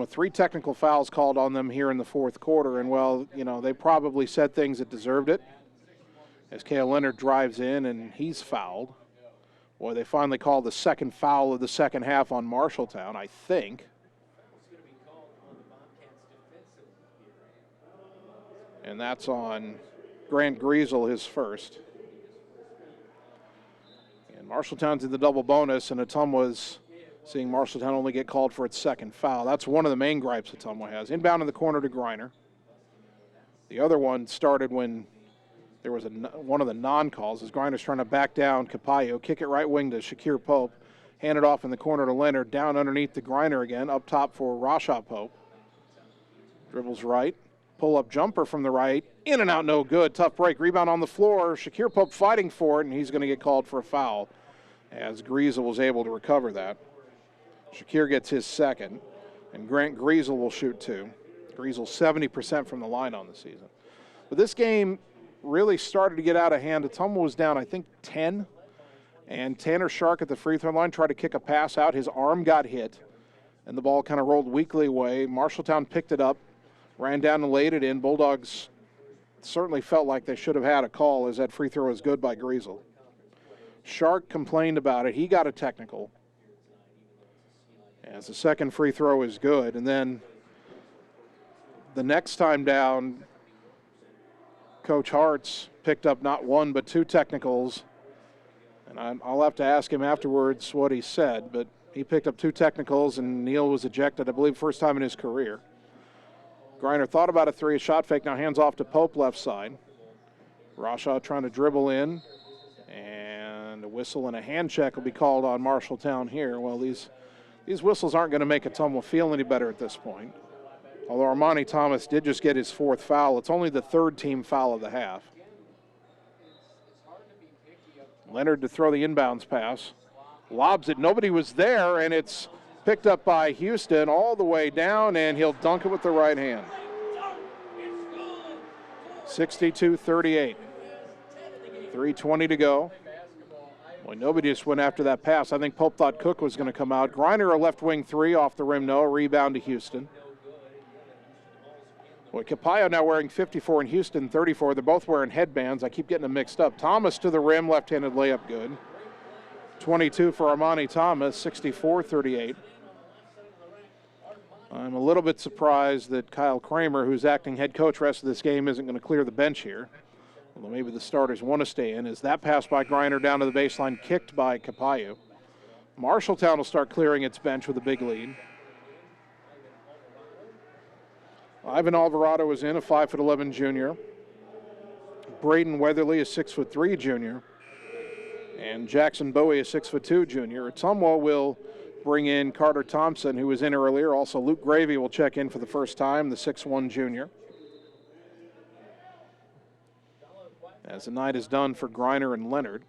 3 technical fouls called on them here in the fourth quarter, and well, you know, they probably said things that deserved it. As Cale Leonard drives in and he's fouled. Boy, they finally called the second foul of the second half on Marshalltown, I think. And that's on Grant Griesel, his first. And Marshalltown's in the double bonus, and Ottumwa's seeing Marshalltown only get called for its second foul. That's one of the main gripes Ottumwa has. Inbound in the corner to Griner. The other one started when there was one of the non-calls as Griner's trying to back down Capayo, kick it right wing to Shakir Pope, hand it off in the corner to Leonard, down underneath to Griner again, up top for Rashaw Pope. Dribbles right, pull-up jumper from the right, in and out, no good. Tough break, rebound on the floor. Shakir Pope fighting for it, and he's going to get called for a foul as Griesel was able to recover that. Shakir gets his second, and Grant Griesel will shoot 2. Griesel 70% from the line on the season. But this game really started to get out of hand. Ottumwa was down, I think, 10, and Tanner Shark at the free throw line tried to kick a pass out. His arm got hit, and the ball kind of rolled weakly away. Marshalltown picked it up, ran down and laid it in. Bulldogs certainly felt like they should have had a call as that free throw was good by Griesel. Shark complained about it. He got a technical as the second free throw is good. And then the next time down, Coach Hart's picked up not one but 2 technicals. And I'll have to ask him afterwards what he said, but he picked up 2 technicals and Neal was ejected, I believe, first time in his career. Griner thought about a 3, a shot fake, now hands off to Pope left side. Rashaw trying to dribble in, and a whistle and a hand check will be called on Marshalltown here. Well, these whistles aren't going to make Ottumwa feel any better at this point. Although Armani Thomas did just get his 4th foul. It's only the 3rd team foul of the half. Leonard to throw the inbounds pass. Lobs it, nobody was there, and it's picked up by Houston all the way down, and he'll dunk it with the right hand. 62-38. 3:20 to go. Boy, nobody just went after that pass. I think Pope thought Cook was going to come out. Griner a left wing 3 off the rim, no. Rebound to Houston. Boy, Capillo now wearing 54 and Houston 34. They're both wearing headbands. I keep getting them mixed up. Thomas to the rim, left-handed layup good. 22 for Armani Thomas, 64-38. I'm a little bit surprised that Kyle Kramer, who's acting head coach rest of this game, isn't going to clear the bench here. Although maybe the starters want to stay in. As that pass by Griner down to the baseline, kicked by Capillo. Marshalltown will start clearing its bench with a big lead. Ivan Alvarado is in, a 5'11" junior. Braden Weatherly, a 6'3" junior. And Jackson Bowie, a 6'2" junior. Ottumwa will bring in Carter Thompson, who was in earlier. Also, Luke Gravy will check in for the first time, the 6'1" junior. As the night is done for Griner and Leonard.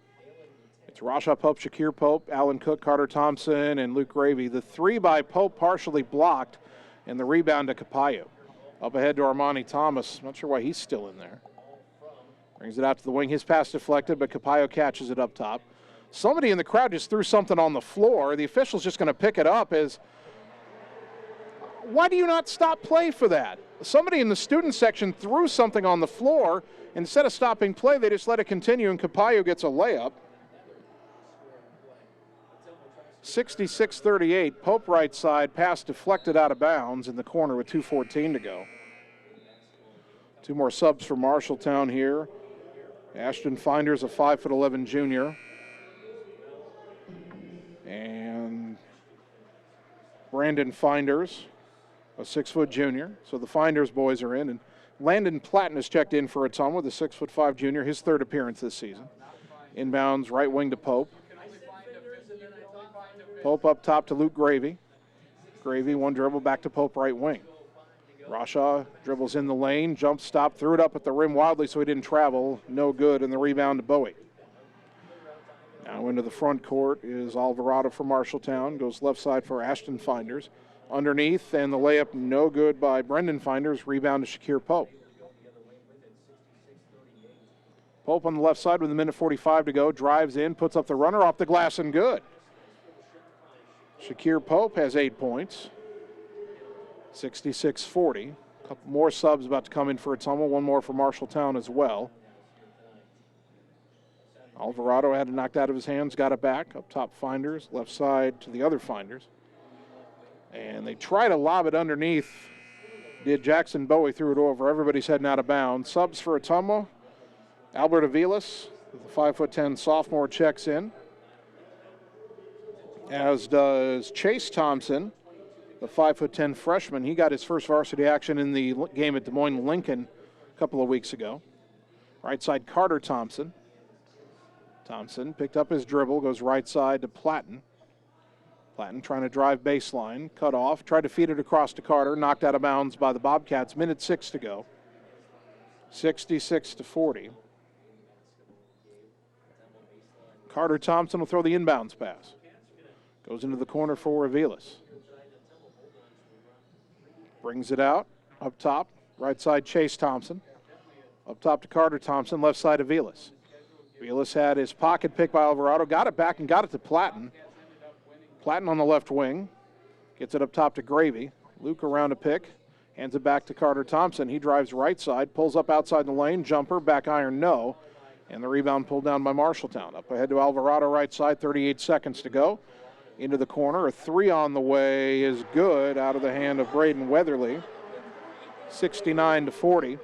It's Rashaw Pope, Shakir Pope, Alan Cook, Carter Thompson, and Luke Gravy. The 3 by Pope partially blocked, and the rebound to Capillo. Up ahead to Armani Thomas. Not sure why he's still in there. Brings it out to the wing. His pass deflected, but Capillo catches it up top. Somebody in the crowd just threw something on the floor. The official's just going to pick it up as, why do you not stop play for that? Somebody in the student section threw something on the floor. Instead of stopping play, they just let it continue, and Capillo gets a layup. 66-38, Pope right side, pass deflected out of bounds in the corner with 2:14 to go. 2 more subs for Marshalltown here. Ashton Finders, a 5'11" junior. And Brandon Finders, a 6' junior. So the Finders boys are in. And Landon Platten has checked in for Ottumwa, the 6'5" junior, his 3rd appearance this season. Inbounds right wing to Pope. Pope up top to Luke Gravy. Gravy, 1 dribble back to Pope right wing. Rashaw dribbles in the lane, jump stop, threw it up at the rim wildly so he didn't travel. No good, and the rebound to Bowie. Now into the front court is Alvarado for Marshalltown. Goes left side for Ashton Finders. Underneath, and the layup no good by Brendan Finders. Rebound to Shakir Pope. Pope on the left side with 1:45 to go. Drives in, puts up the runner off the glass and good. Shakir Pope has 8 points. 66-40. A couple more subs about to come in for Ottumwa. 1 more for Marshalltown as well. Alvarado had it knocked out of his hands, got it back. Up top Finders, left side to the other Finders. And they try to lob it underneath. Did Jackson Bowie, threw it over. Everybody's heading out of bounds. Subs for Ottumwa. Albert Avilas, the 5'10" sophomore, checks in. As does Chase Thompson, the 5'10" freshman. He got his first varsity action in the game at Des Moines Lincoln a couple of weeks ago. Right side, Carter Thompson. Thompson picked up his dribble, goes right side to Platten. Platten trying to drive baseline, cut off, tried to feed it across to Carter, knocked out of bounds by the Bobcats. 1:06 to go. 66-40. Carter Thompson will throw the inbounds pass. Goes into the corner for Avilas. Brings it out, up top, right side Chase Thompson. Up top to Carter Thompson, left side Avilas. Avilas had his pocket picked by Alvarado, got it back and got it to Platten. Platten on the left wing, gets it up top to Gravy. Luke around a pick, hands it back to Carter Thompson. He drives right side, pulls up outside the lane, jumper, back iron, no. And the rebound pulled down by Marshalltown. Up ahead to Alvarado, right side, 38 seconds to go. Into the corner, a 3 on the way is good out of the hand of Braden Weatherly. 69-40.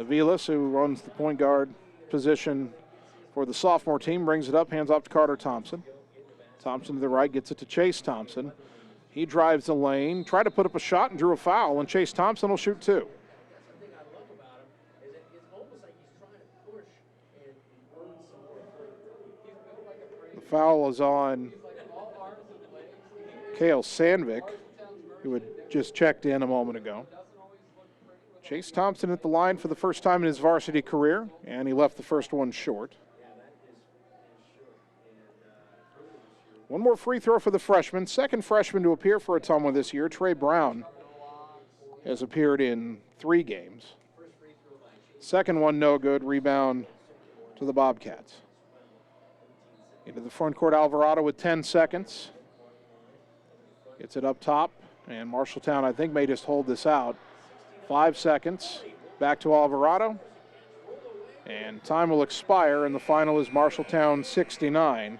Aviles, who runs the point guard position for the sophomore team, brings it up, hands off to Carter Thompson. Thompson to the right, gets it to Chase Thompson. He drives the lane, tried to put up a shot and drew a foul, and Chase Thompson will shoot two. The foul is on Kale Sandvik, who had just checked in a moment ago. Chase Thompson at the line for the first time in his varsity career, and he left the first one short. One more free throw for the freshman. Second freshman to appear for Ottumwa this year. Trey Brown has appeared in 3 games. Second one no good. Rebound to the Bobcats. Into the front court, Alvarado with 10 seconds. Gets it up top, and Marshalltown, I think, may just hold this out. 5 seconds. Back to Alvarado. And time will expire, and the final is Marshalltown 69.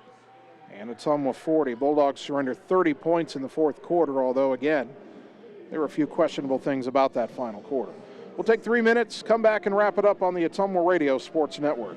And Ottumwa 40. Bulldogs surrender 30 points in the fourth quarter, although, again, there were a few questionable things about that final quarter. We'll take 3 minutes, come back and wrap it up on the Ottumwa Radio Sports Network.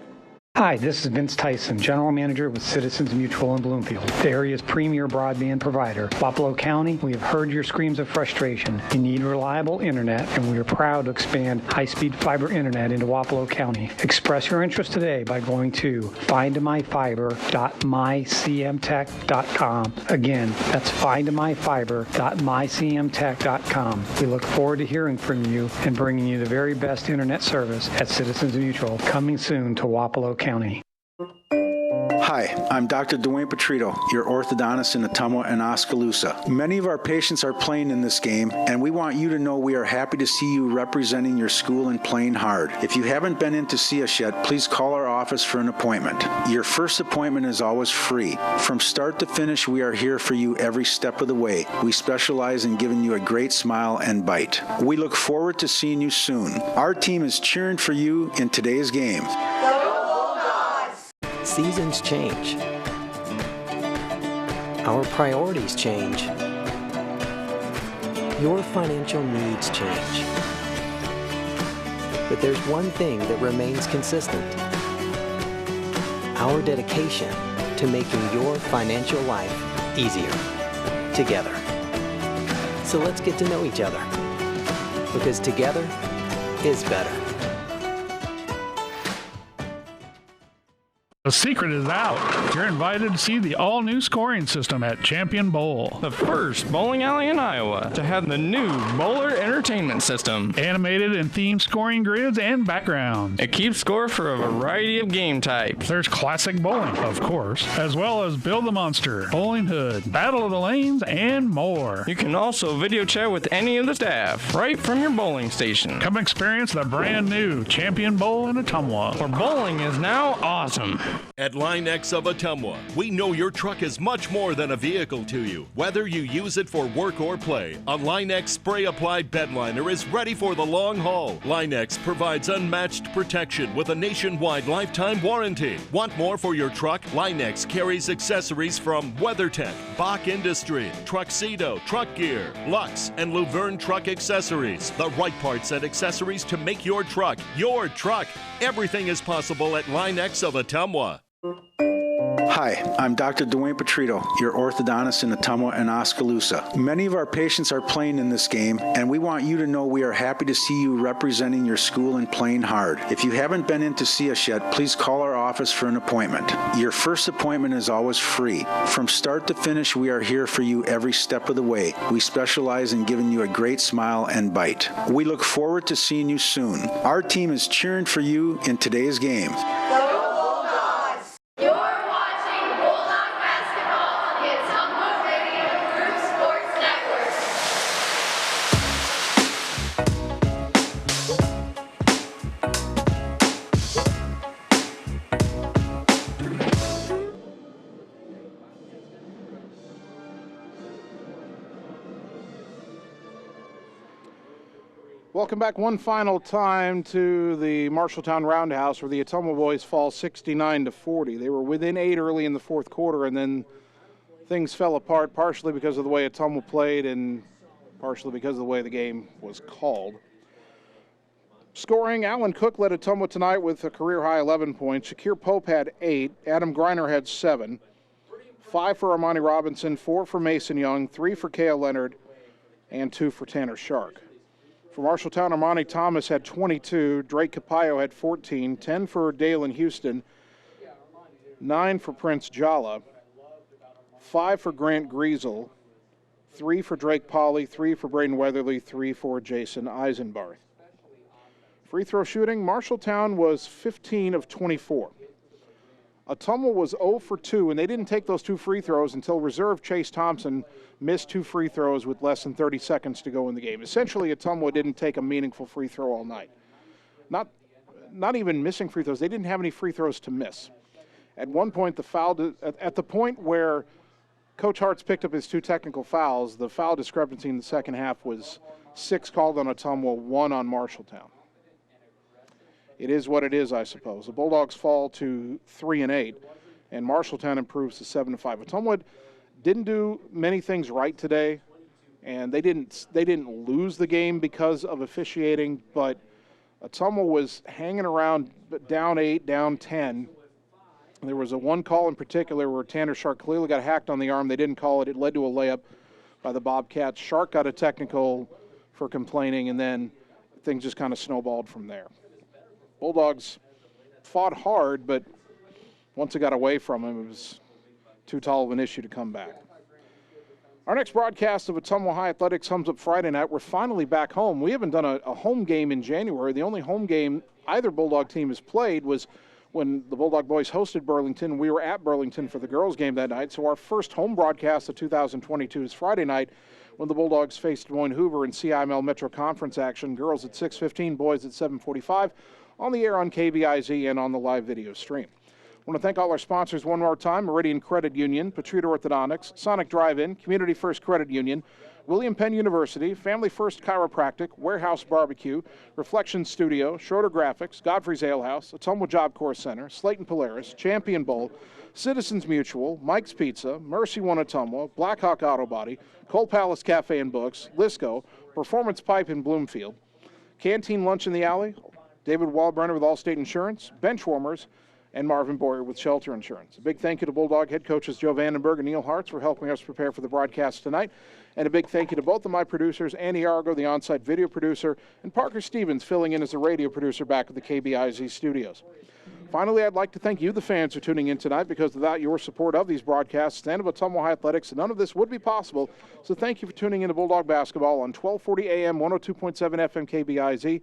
Hi, this is Vince Tyson, General Manager with Citizens Mutual in Bloomfield, the area's premier broadband provider. Wapello County, we have heard your screams of frustration. You need reliable internet, and we are proud to expand high-speed fiber internet into Wapello County. Express your interest today by going to findmyfiber.mycmtech.com. Again, that's findmyfiber.mycmtech.com. We look forward to hearing from you and bringing you the very best internet service at Citizens Mutual, coming soon to Wapello County. Hi, I'm Dr. Dwayne Petrito, your orthodontist in Ottumwa and Oskaloosa. Many of our patients are playing in this game, and we want you to know we are happy to see you representing your school and playing hard. If you haven't been in to see us yet, please call our office for an appointment. Your first appointment is always free. From start to finish, we are here for you every step of the way. We specialize in giving you a great smile and bite. We look forward to seeing you soon. Our team is cheering for you in today's game. Seasons change. Our priorities change. Your financial needs change. But there's one thing that remains consistent: our dedication to making your financial life easier together. So let's get to know each other, because together is better. The secret is out. You're invited to see the all-new scoring system at Champion Bowl. The first bowling alley in Iowa to have the new Bowler Entertainment System. Animated and themed scoring grids and backgrounds. It keeps score for a variety of game types. There's classic bowling, of course, as well as Build the Monster, Bowling Hood, Battle of the Lanes, and more. You can also video chat with any of the staff right from your bowling station. Come experience the brand new Champion Bowl in Ottumwa, where bowling is now awesome. At Line X of Ottumwa, we know your truck is much more than a vehicle to you. Whether you use it for work or play, a Line X spray-applied bedliner is ready for the long haul. Line X provides unmatched protection with a nationwide lifetime warranty. Want more for your truck? Line X carries accessories from WeatherTech, Bach Industry, Truxedo, Truck Gear, Lux, and Luverne Truck Accessories. The right parts and accessories to make your truck your truck. Everything is possible at Line X of Ottumwa. Hi, I'm Dr. Dwayne Petrito, your orthodontist in Ottumwa and Oskaloosa. Many of our patients are playing in this game, and we want you to know we are happy to see you representing your school and playing hard. If you haven't been in to see us yet, please call our office for an appointment. Your first appointment is always free. From start to finish, we are here for you every step of the way. We specialize in giving you a great smile and bite. We look forward to seeing you soon. Our team is cheering for you in today's game. You're watching Bulldog basketball on the Ottumwa Radio Group Sports Network. Welcome back one final time to the Marshalltown Roundhouse, where the Ottumwa boys fall 69-40. They were within 8 early in the fourth quarter, and then things fell apart, partially because of the way Ottumwa played and partially because of the way the game was called. Scoring, Alan Cook led Ottumwa tonight with a career-high 11 points. Shakir Pope had 8. Adam Greiner had 7. 5 for Armani Robinson, 4 for Mason Young, 3 for Kale Leonard, and 2 for Tanner Shark. For Marshalltown, Armani Thomas had 22. Drake Capillo had 14. 10 for Dalen Houston. 9 for Prince Jala. 5 for Grant Griesel. 3 for Drake Polly. 3 for Braden Weatherly. 3 for Jason Eisenbarth. Free throw shooting, Marshalltown was 15 of 24. Ottumwa was 0 for 2, and they didn't take those 2 free throws until reserve Chase Thompson missed 2 free throws with less than 30 seconds to go in the game. Essentially, Ottumwa didn't take a meaningful free throw all night. Not even missing free throws. They didn't have any free throws to miss. At one point, at the point where Coach Hartz picked up his 2 technical fouls, the foul discrepancy in the second half was 6 called on Ottumwa, 1 on Marshalltown. It is what it is, I suppose. The Bulldogs fall to 3-8, and Marshalltown improves to 7-5. Ottumwa didn't do many things right today, and they didn't lose the game because of officiating, but Ottumwa was hanging around down 8, down 10. There was a one call in particular where Tanner Shark clearly got hacked on the arm. They didn't call it. It led to a layup by the Bobcats. Shark got a technical for complaining, and then things just kind of snowballed from there. Bulldogs fought hard, but once it got away from him, it was too tall of an issue to come back. Our next broadcast of Ottumwa High Athletics comes up Friday night. We're finally back home. We haven't done a home game in January. The only home game either Bulldog team has played was when the Bulldog boys hosted Burlington. We were at Burlington for the girls' game that night, so our first home broadcast of 2022 is Friday night when the Bulldogs face Des Moines Hoover in CIML Metro Conference action. Girls at 6:15, boys at 7:45. On the air on KBIZ and on the live video stream. I want to thank all our sponsors one more time: Meridian Credit Union, Petrita Orthodontics, Sonic Drive-In, Community First Credit Union, William Penn University, Family First Chiropractic, Warehouse Barbecue, Reflection Studio, Schroeder Graphics, Godfrey's Ale House, Ottumwa Job Corps Center, Slayton Polaris, Champion Bowl, Citizens Mutual, Mike's Pizza, Mercy One Ottumwa, Blackhawk Auto Body, Coal Palace Cafe and Books, Lisco, Performance Pipe in Bloomfield, Canteen Lunch in the Alley, David Walbrenner with Allstate Insurance, Benchwarmers, and Marvin Boyer with Shelter Insurance. A big thank you to Bulldog head coaches Joe Vandenberg and Neil Hartz for helping us prepare for the broadcast tonight. And a big thank you to both of my producers, Andy Argo, the on-site video producer, and Parker Stevens, filling in as the radio producer back at the KBIZ studios. Finally, I'd like to thank you, the fans, for tuning in tonight, because without your support of these broadcasts and of Ottumwa High Athletics, none of this would be possible. So thank you for tuning in to Bulldog Basketball on 1240 AM, 102.7 FM KBIZ,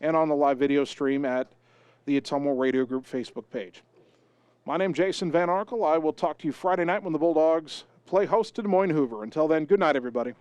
and on the live video stream at the Ottumwa Radio Group Facebook page. My name's Jason Van Arkel. I will talk to you Friday night when the Bulldogs play host to Des Moines Hoover. Until then, good night, everybody.